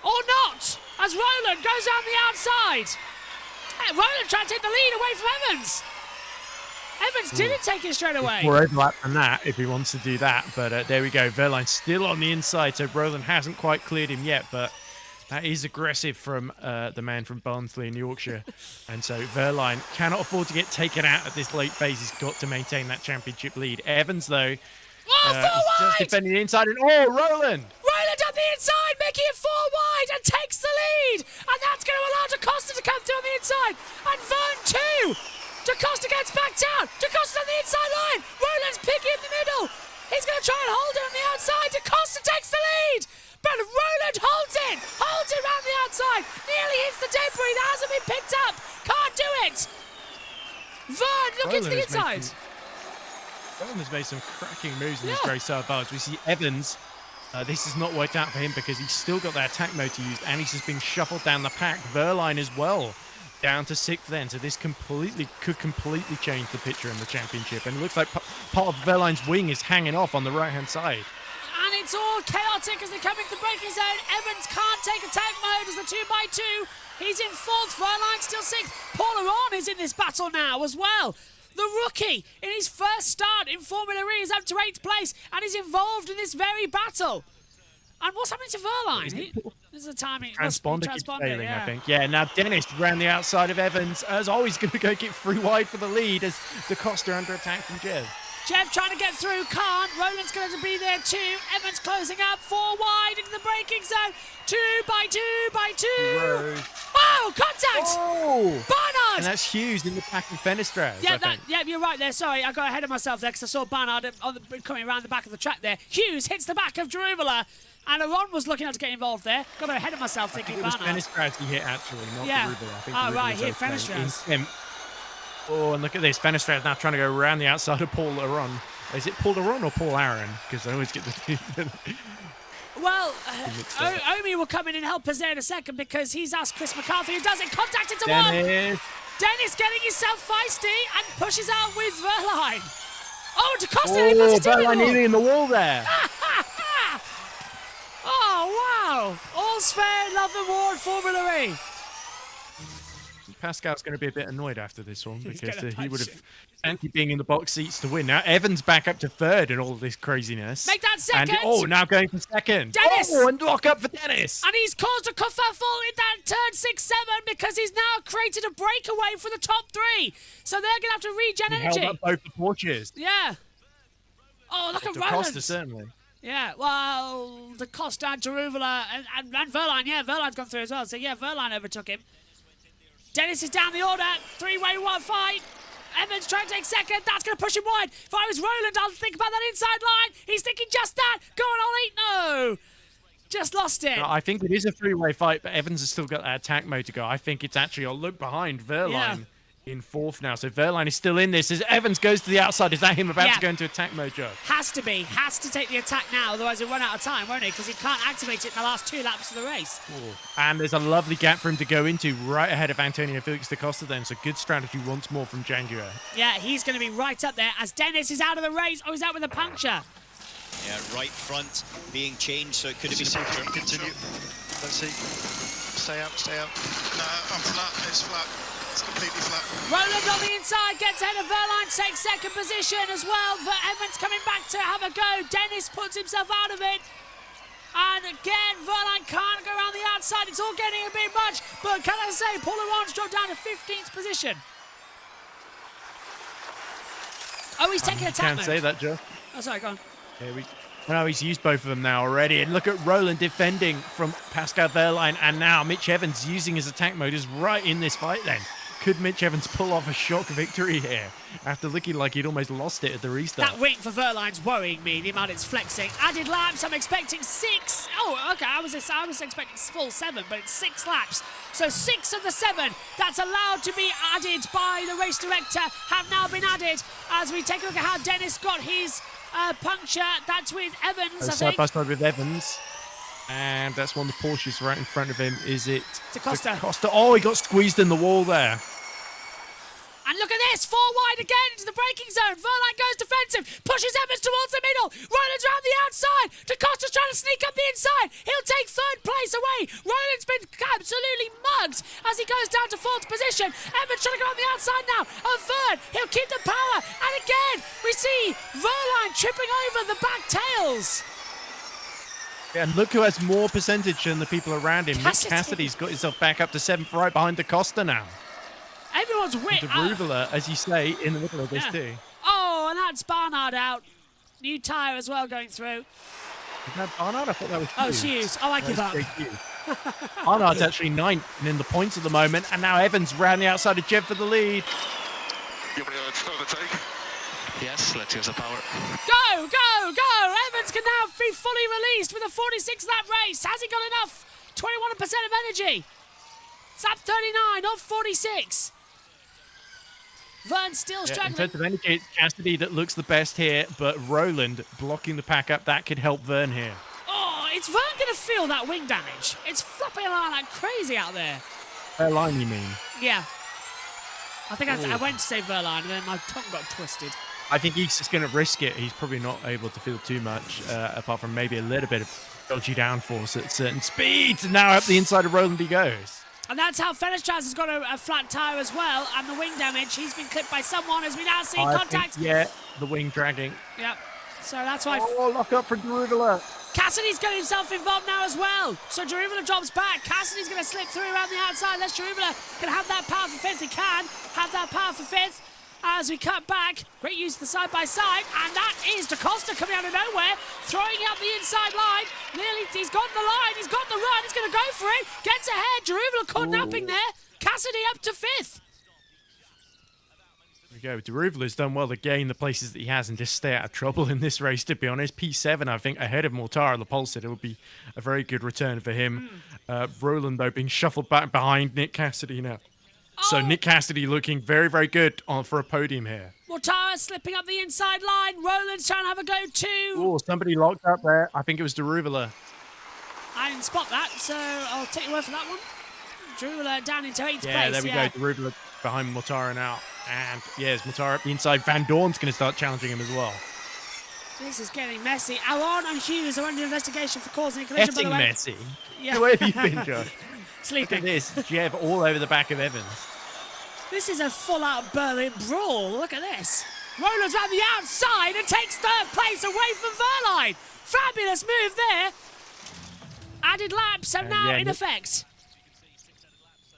Or not, as Roland goes down the outside. Roland trying to take the lead away from Evans. Evans didn't take it straight away. More overlap than that if he wants to do that, but there we go. Verline still on the inside, so Roland hasn't quite cleared him yet, but that is aggressive from the man from Barnsley in Yorkshire. And so Verline cannot afford to get taken out at this late phase. He's got to maintain that championship lead. Evans, though, just defending the inside. And Roland! Roland on the inside, making it 4 wide and takes the lead. And that's going to allow DaCosta to come through on the inside. And Vern too. DaCosta gets back down. DaCosta on the inside line. Roland's picking in the middle. He's going to try and hold it on the outside. DaCosta takes the lead. But Roland holds it around the outside. Nearly hits the debris that hasn't been picked up. Can't do it. Vern looking to the inside. Roland has made some cracking moves in this race so far. As we see Evans, this has not worked out for him because he's still got that attack mode to use, and he's just been shuffled down the pack. Verline as well, down to 6th then. So this could completely change the picture in the championship. And it looks like part of Verline's wing is hanging off on the right-hand side. And it's all chaotic as they come into the braking zone. Evans can't take attack mode as the 2x2. He's in 4th, Verline still 6th. Paul Aron is in this battle now as well. The rookie, in his first start in Formula E, is up to 8th place and is involved in this very battle. And what's happening to Verline? This is a timing. Transponder keeps failing, I think. Yeah, now Dennis around the outside of Evans. As always, going to go get 3 wide for the lead as DaCosta under attack from Jeff. Jeff trying to get through, can't. Roland's going to be there too. Evans closing up, 4 wide into the braking zone. 2x2x2. Whoa. Oh, contact! Oh! Barnard! And that's Hughes in the back of Fenestraz. Yeah, you're right there. Sorry, I got ahead of myself there because I saw Barnard coming around the back of the track there. Hughes hits the back of Jaruvula. And Aron was looking to get involved there. Got ahead of myself thinking Barnard. It was Fenestraz he hit actually, not Jaruvula. I think right, here, Fenestraz. Oh, and look at this. Fenestraz now trying to go around the outside of Paul Aron. Is it Paul Aron or Paul Aaron? Because I always get the two. Well, Omi will come in and help us there in a second because he's asked Chris McCarthy who does it. Contact into one. Dennis getting himself feisty and pushes out with Verline. Oh, DaCosta Verline nearly in the wall there. Oh, wow. All's fair, love and war in Formula E. Pascal's going to be a bit annoyed after this one because he would have fancied being in the box seats to win. Now Evans back up to 3rd in all of this craziness. Make that 2nd. And, now going for 2nd. Dennis. Oh, and lock up for Dennis. And he's caused a kerfuffle in that turn 6-7 because he's now created a breakaway for the top 3. So they're going to have to regen energy. Held up both the Porsches. Yeah. Oh, look at Roland. DaCosta, certainly. Yeah, well, DaCosta and Jaruvula and Verline. Yeah, Verline's gone through as well. So, yeah, Verline overtook him. Dennis is down the order. 3-way fight. Evans trying to take second. That's going to push him wide. If I was Roland, I'll think about that inside line. He's thinking just that. Go on, Ollie. No. Just lost it. I think it is a three-way fight, but Evans has still got that attack mode to go. I think it's actually a look behind Verline in fourth now. So Verline is still in this. As Evans goes to the outside, is that him about to go into attack mode, Joe? Has to be. Has to take the attack now, otherwise he'll run out of time, won't he? Because he can't activate it in the last 2 laps of the race. Ooh. And there's a lovely gap for him to go into right ahead of Antonio Felix da Costa then. So good strategy once more from Django. Yeah, he's going to be right up there as Dennis is out of the race. Oh, he's out with a puncture. Yeah, right front being changed, so it could have been a puncture. Continue. Let's see. Stay out, stay out. No, I'm flat. It's flat. It's completely flat. Roland on the inside gets ahead of Verline, takes second position as well. Evans coming back to have a go. Dennis puts himself out of it. And again, Verline can't go around the outside. It's all getting a bit much. But can I say, Paul Orange dropped down to 15th position. Oh, he's taking attack mode. Can't say that, Joe. Oh, sorry, go on. Well, he's used both of them now already. And look at Roland defending from Pascal Verline. And now Mitch Evans using his attack mode is right in this fight then. Could Mitch Evans pull off a shock victory here after looking like he'd almost lost it at the restart? That wing for Verline's worrying me, the amount it's flexing. Added laps, I'm expecting 6. Oh, okay, I was expecting full 7, but it's 6 laps. So 6 of the 7 that's allowed to be added by the race director have now been added as we take a look at how Dennis got his puncture. That's with Evans, I think. Side by side with Evans. And that's one of the Porsches right in front of him. Is it da Costa? Oh, he got squeezed in the wall there. And look at this, 4 wide again into the braking zone. Verline goes defensive, pushes Evans towards the middle. Roland's around the outside. Da Costa's trying to sneak up the inside. He'll take 3rd place away. Roland's been absolutely mugged as he goes down to 4th position. Evans trying to go on the outside now of Vern. He'll keep the power. And again, we see Verline tripping over the back tails. Yeah, and look who has more percentage than the people around him. Nick Cassidy's got himself back up to 7th right behind Da Costa now. Everyone's wit. De Ruvela, as you say, in the middle of this too. Oh, and that's Barnard out. New tyre as well going through. Is that Barnard? I thought that was Hughes. Oh, it's Hughes. Oh, I give up. Barnard's actually 9th and in the points at the moment. And now Evans round the outside of Jeb for the lead. You want to overtake? Yes, let's use the power. Go, go, go! Evans can now be fully released with a 46-lap race. Has he got enough? 21% of energy. It's up 39 off 46. Vern's still struggling. In terms of energy, it's Cassidy that looks the best here, but Roland blocking the pack up, that could help Vern here. Oh, is Vern going to feel that wing damage? It's flopping around like crazy out there. Verline, you mean? Yeah. I think I went to say Verline, and then my tongue got twisted. I think he's just going to risk it. He's probably not able to feel too much, apart from maybe a little bit of dodgy downforce at certain speeds. And now up the inside of Roland he goes. And that's how Fenestraz has got a flat tyre as well. And the wing damage, he's been clipped by someone as we now see contact. The wing dragging. Yep. So that's why... Oh, lock up for De Ruvela. Cassidy's got himself involved now as well. So De Ruvela drops back. Cassidy's going to slip through around the outside. Unless De Ruvela can have that power for 5th. He can have that power for 5th. As we cut back, great use of the side-by-side, and that is Da Costa coming out of nowhere, throwing out the inside line. Nearly, he's got the line, he's got the run, he's going to go for it. Gets ahead, De Ruvela caught napping there. Cassidy up to 5th. There we go. De Ruvela's done well to gain the places that he has and just stay out of trouble in this race, to be honest. P7, I think, ahead of Mortara, the pole sitter, will be a very good return for him. Roland, though, being shuffled back behind Nick Cassidy now. So Nick Cassidy looking very, very good for a podium here. Mortara slipping up the inside line. Roland's trying to have a go too. Oh, somebody locked up there. I think it was De Ruvela. I didn't spot that, so I'll take your word for that one. De Ruvela down into 8th place. Yeah, there we go. De Ruvela behind Mortara now. And yeah, Mortara up the inside. Van Dorn's going to start challenging him as well. This is getting messy. Aron and Hughes are under investigation for causing a collision. Getting messy? Yeah. Where have you been, Josh? Sleeping. Look at this. Jeb all over the back of Evans. This is a full-out Berlin brawl. Look at this. Roland's around the outside and takes 3rd place away from Verline. Fabulous move there. Added laps are now in effect.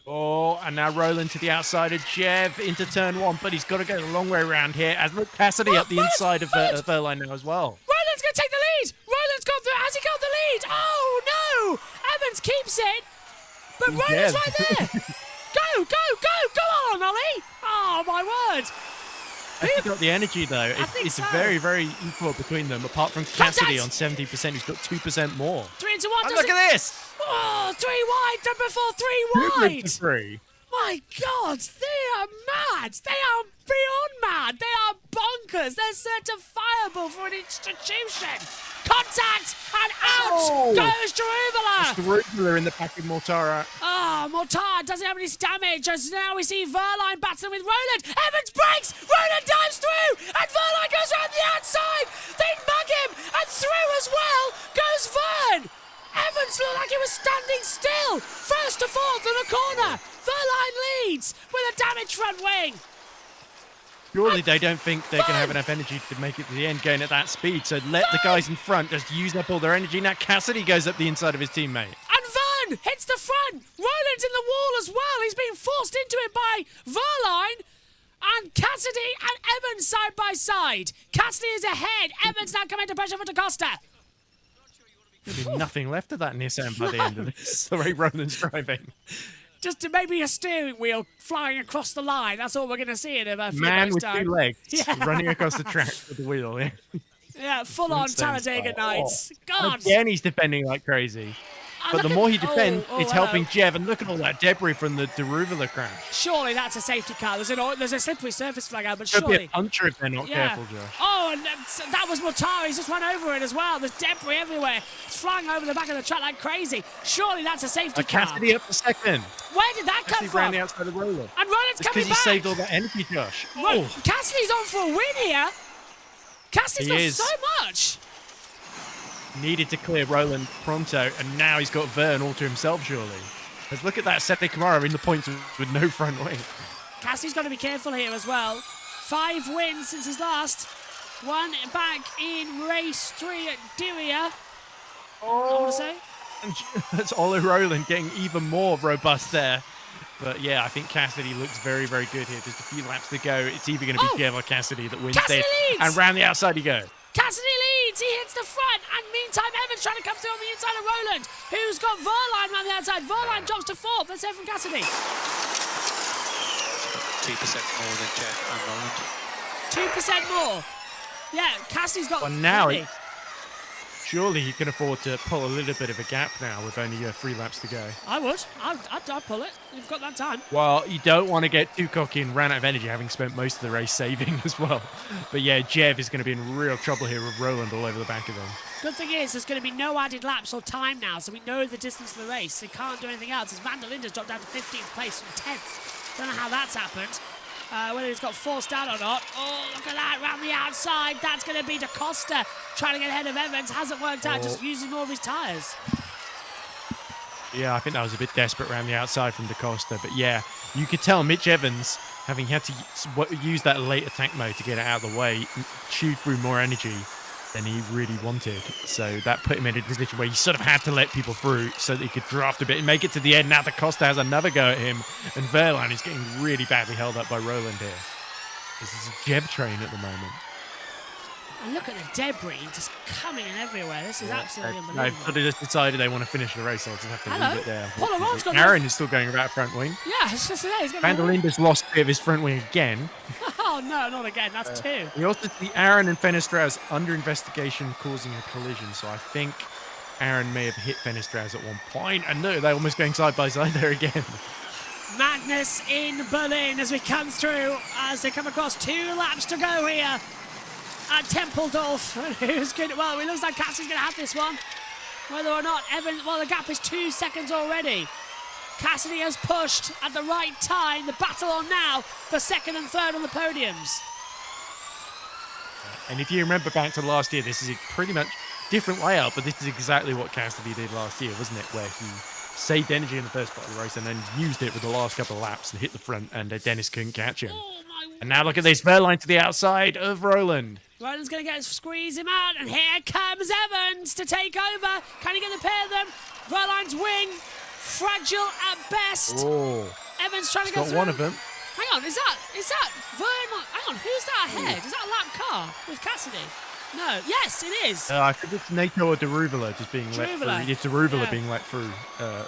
Oh, and now Roland to the outside of Jeb into turn 1, but he's got to go the long way around here. As look, Cassidy up the inside of Verline now as well. Roland's going to take the lead. Roland's gone through. Has he got the lead? Oh, no. Evans keeps it. But Roland's right there. Go on, Ollie. Oh, my word. He's got the energy, though. It's so. very, very equal between them, apart from Cassidy on 70%, who's got 2% more. 3 into 1. And look at this! Oh, 3 wide, number 4, 3 wide. 3. My God, they are mad. They are beyond mad. They are bonkers. They're certifiable for an institution. Contact and out goes Jaruvula. Jaruvula in the back of Mortara. Oh, Mortar doesn't have any damage as now we see Verline battling with Roland. Evans breaks. Roland dives through and Verline goes around the outside. They mug him and through as well goes Vern. Evans looked like he was standing still. First to fourth in the corner. Verline leads with a damaged front wing. Surely they don't think they're going to have enough energy to make it to the end going at that speed, so let the guys in front just use up all their energy. Now Cassidy goes up the inside of his teammate. And Vern hits the front. Roland's in the wall as well. He's being forced into it by Verline. And Cassidy and Evans side by side. Cassidy is ahead. Evans now coming to pressure for DaCosta. There'll be nothing left of that Nissan by the end of this, the way Roland's driving. Just maybe a steering wheel flying across the line. That's all we're going to see in a few Man days' with time. 2 legs running across the track with the wheel. Yeah, yeah, full-on Talladega Nights. God. Again, he's defending like crazy. But the more he defends, it's helping Jev. And look at all that debris from the Jaruvula crash. Surely that's a safety car. There's a slippery surface flag out, but Could surely. be a puncher if they're not careful, Josh. Oh, and that was Mortar. He's just run over it as well. There's debris everywhere. It's flying over the back of the track like crazy. Surely that's a safety car. Cassidy up to second. Where did that come from? Ran the outside of Roland. And Roland's coming back. Because he saved all that energy, Josh. Cassidy's on for a win here. Cassidy's got so much. Needed to clear Roland pronto, and now he's got Vern all to himself, surely. Let's look at that Sete Kamara in the points with no front wing. Cassidy's got to be careful here as well. 5 wins since his last. 1 back in race 3 at Diriyah. I want to say. And that's Ole Roland getting even more robust there. But yeah, I think Cassidy looks very, very good here. Just a few laps to go. It's either going to be Jev or Cassidy that wins Cassidy this. leads! And round the outside you go. Cassidy leads, he hits the front, and meantime Evans trying to come through on the inside of Roland, who's got Verline around the outside. Verline drops to 4th, let's hear from Cassidy. 2% more than Jeff and Roland. 2% more. Yeah, Cassidy's got... Well, now surely he can afford to pull a little bit of a gap now with only 3 laps to go. I would. I'd pull it. You've got that time. Well, you don't want to get too cocky and run out of energy, having spent most of the race saving as well. But yeah, Jev is going to be in real trouble here with Roland all over the back of them. Good thing is, there's going to be no added laps or time now, so we know the distance of the race. They can't do anything else. As Van der Linde's dropped down to 15th place from 10th. Don't know how that's happened. Whether he's got forced out or not. Oh, look at that, round the outside. That's going to be DaCosta trying to get ahead of Evans. Hasn't worked out, just using more of his tyres. Yeah, I think that was a bit desperate around the outside from DaCosta. But yeah, you could tell Mitch Evans, having had to use that late attack mode to get it out of the way, chewed through more energy than he really wanted. So that put him in a position where he sort of had to let people through so that he could draft a bit and make it to the end. Now DaCosta has another go at him, and Verline is getting really badly held up by Roland here. This is a Jev train at the moment. And look at the debris just coming in everywhere. This is absolutely unbelievable. They've just decided they want to finish the race, so I'll just have to leave it there. Polaron's got Aaron is still going about front wing. Yeah, it's just there. He's got Van der Linde's lost a bit of his front wing again. Oh, no, not again. That's 2. We also see Aaron and Fenestraz under investigation causing a collision, so I think Aaron may have hit Fenestraz at one point. And no, they're almost going side by side there again. Madness in Berlin as we come through, as they come across 2 laps to go here at Tempeldorf. Who's good? Well, it looks like Cassidy's going to have this one. Whether or not Evans, well, the gap is 2 seconds already. Cassidy has pushed at the right time. The battle on now for 2nd and 3rd on the podiums. And if you remember back to last year, this is a pretty much different layout, but this is exactly what Cassidy did last year, wasn't it? Where he saved energy in the first part of the race and then used it with the last couple of laps and hit the front, and Dennis couldn't catch him. And now look at this, Verline to the outside of Roland. Roland's going to squeeze him out, and here comes Evans to take over. Can he get the pair of them? Verline's wing, fragile at best. Oh, Evans trying to go got through. one of them. Hang on, is that Verline? Hang on, who's that ahead? Is that a lap car with Cassidy? No, yes, it is. I think it's Nato or Deruvula just being let through. It's Deruvula being let through,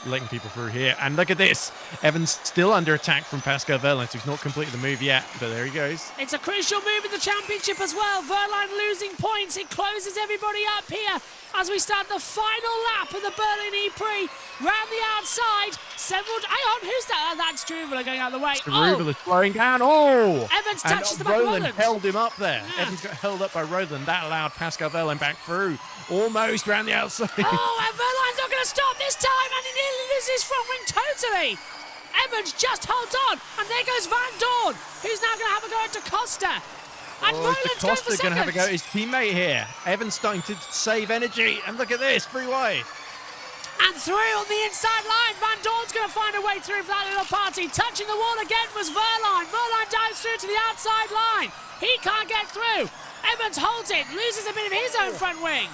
letting people through here. And look at this. Evans still under attack from Pascal Wehrlein, so he's not completed the move yet, but there he goes. It's a crucial move in the championship as well. Wehrlein losing points. It closes everybody up here as we start the final lap of the Berlin EPrix. Round the outside, hang on, who's that? Oh, that's Deruvula going out of the way. Deruvala's slowing down. Oh! Evans touches the back of Roland. Held him up there. Yeah. Evans got held up by Roland. That allowed Pascal Wehrlein back through. Almost round the outside. Oh, and Wehrlein's not going to stop this time, and he nearly loses his front wing totally. Evans just holds on, and there goes Van Dorn, who's now going to have a go at Da Costa. And Roland's going for going to have a go at his teammate here. Evans starting to save energy, and look at this, free wide. And through on the inside line, Van Dorn's going to find a way through for that little party. Touching the wall again was Wehrlein. Wehrlein dives through to the outside line. He can't get through. Evans holds it, loses a bit of his own front wing.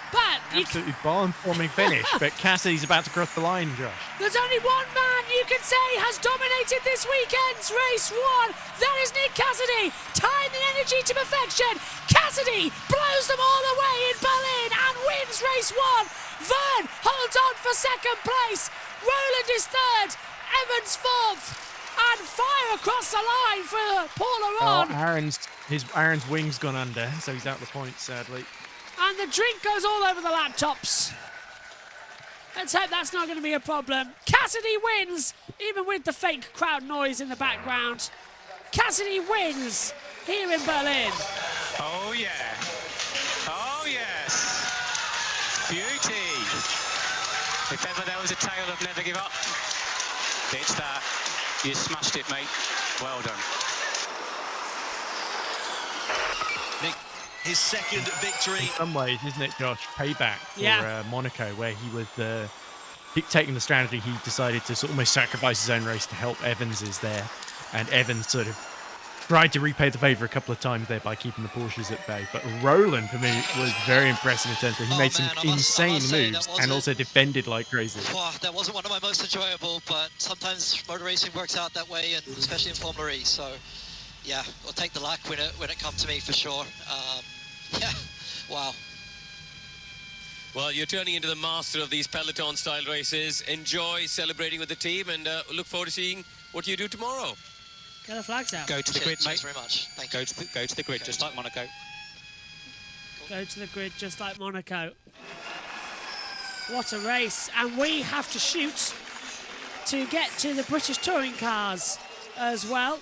But absolutely barn-forming finish, but Cassidy's about to cross the line, Josh. There's only one man you can say has dominated this weekend's race one. That is Nick Cassidy, tying the energy to perfection. Cassidy blows them all away in Berlin and wins race one. Vern holds on for second place. Roland is third. Evans fourth. And fire across the line for Paul Aron. Aaron's wing's gone under, so he's out of the points, sadly. And the drink goes all over the laptops. Let's hope that's not going to be a problem. Cassidy wins, even with the fake crowd noise in the background. Cassidy wins here in Berlin. Oh, yeah. Oh, yes. Beauty. If ever there was a tale of never give up, it's that. You smashed it, mate. Well done. Nick, his second victory. In some ways, isn't it, Josh? Payback for Monaco, where he was taking the strategy. He decided to almost sacrifice his own race to help Evans's there. And Evans sort of tried to repay the favour a couple of times there by keeping the Porsches at bay. But Roland, for me, was very impressive in terms of he made some insane moves and also defended like crazy. Wow, that wasn't one of my most enjoyable, but sometimes motor racing works out that way, and especially in Formula E. So, yeah, I'll take the luck when it comes to me for sure. Yeah, wow. Well, you're turning into the master of these peloton-style races. Enjoy celebrating with the team, and look forward to seeing what you do tomorrow. Get the flags out. Go to the grid, mate. Thanks very much. Thank you. Go to the grid, just like Monaco. Go to the grid, just like Monaco. What a race. And we have to shoot to get to the British touring cars as well.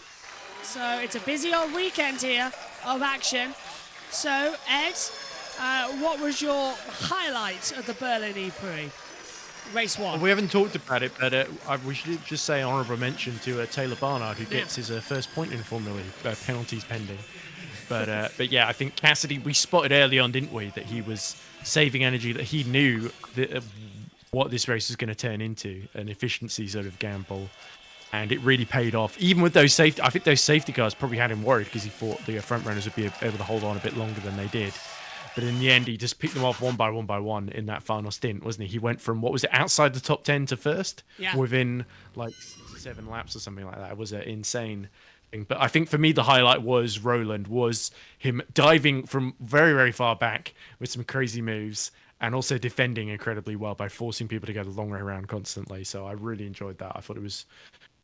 So it's a busy old weekend here of action. So, Ed, what was your highlight of the Berlin EPrix? Race one. Well, we haven't talked about it, but we should just say honourable mention to Taylor Barnard, who gets his first point in Formula E, penalties pending. But yeah, I think Cassidy, we spotted early on, didn't we, that he was saving energy, that he knew that, what this race was going to turn into, an efficiency sort of gamble. And it really paid off. Even with those safety, I think those safety cars probably had him worried because he thought the front runners would be able to hold on a bit longer than they did. But in the end, he just picked them off one by one in that final stint, wasn't he? He went from, what was it, outside the top 10 to first? Yeah. Within like 7 laps or something like that. It was an insane thing. But I think for me, the highlight was Roland, was him diving from very, very far back with some crazy moves and also defending incredibly well by forcing people to go the long way around constantly. So I really enjoyed that. I thought it was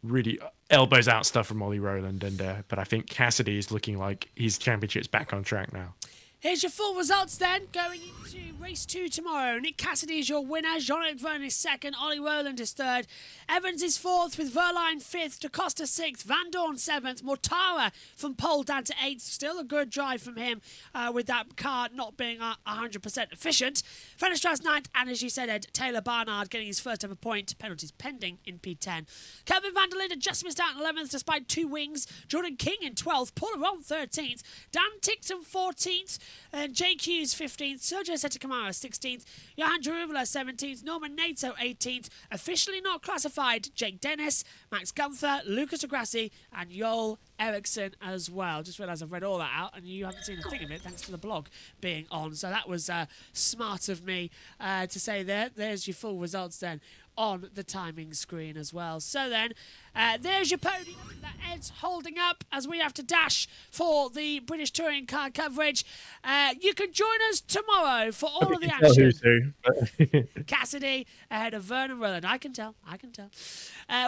really elbows out stuff from Ollie Roland. But I think Cassidy is looking like his championship's back on track now. Here's your full results then, going into race 2 tomorrow. Nick Cassidy is your winner, Jean-Luc Verne is second, Ollie Roland is third, Evans is fourth with Wehrlein fifth, Da Costa sixth, Van Dorn seventh, Mortara from pole down to eighth. Still a good drive from him with that car not being 100% efficient. Fennestrass ninth, and as you said, Ed, Taylor Barnard getting his first ever point, penalties pending in P10. Kelvin van der Linde just missed out in 11th despite 2 wings, Jordan King in 12th, Paul Aron 13th, Dan Tickton 14th, and Jake Hughes 15th, Sergio Setakamara 16th, Johan Jaruvula 17th, Norman Nato 18th, officially not classified, Jake Dennis, Max Gunther, Lucas Agrassi, and Joel Eriksson as well. Just realised I've read all that out and you haven't seen a thing of it thanks to the blog being on. So that was smart of me to say there. There's your full results then on the timing screen as well. So then, there's your podium that Ed's holding up as we have to dash for the British Touring Car coverage. You can join us tomorrow for all of the action. Cassidy ahead of Vernon Rowland. I can tell.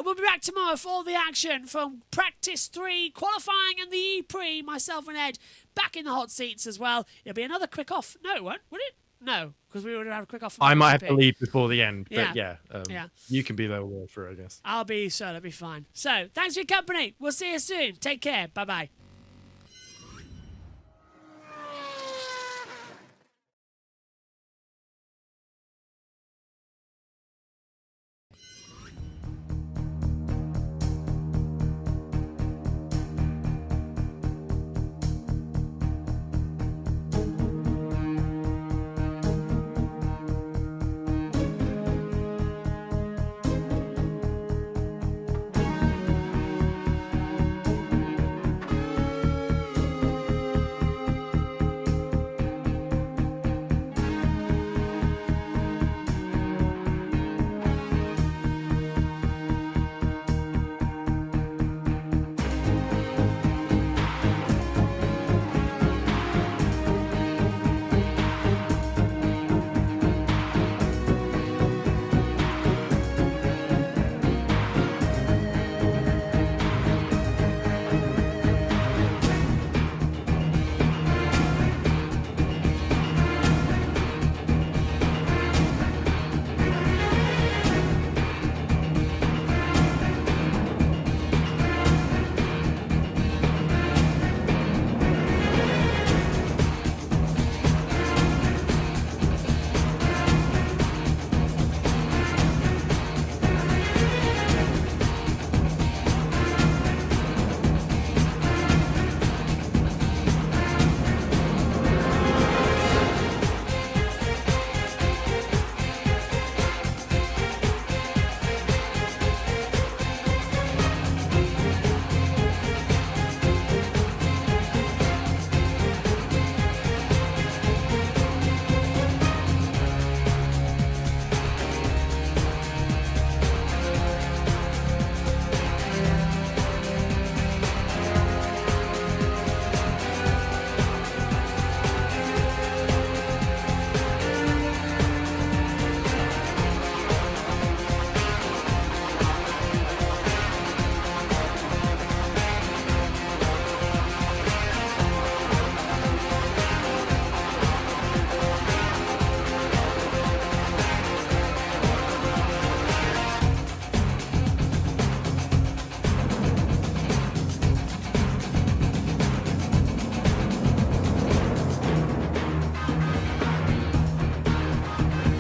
We'll be back tomorrow for all the action from Practice 3, qualifying and the EPrix. Myself and Ed back in the hot seats as well. It'll be another quick off. No, it won't, would it? No, because we would have a quick off. I might have to leave before the end, but yeah, you can be there all the way through, I guess. I'll be, so that'll be fine. So, thanks for your company. We'll see you soon. Take care. Bye-bye.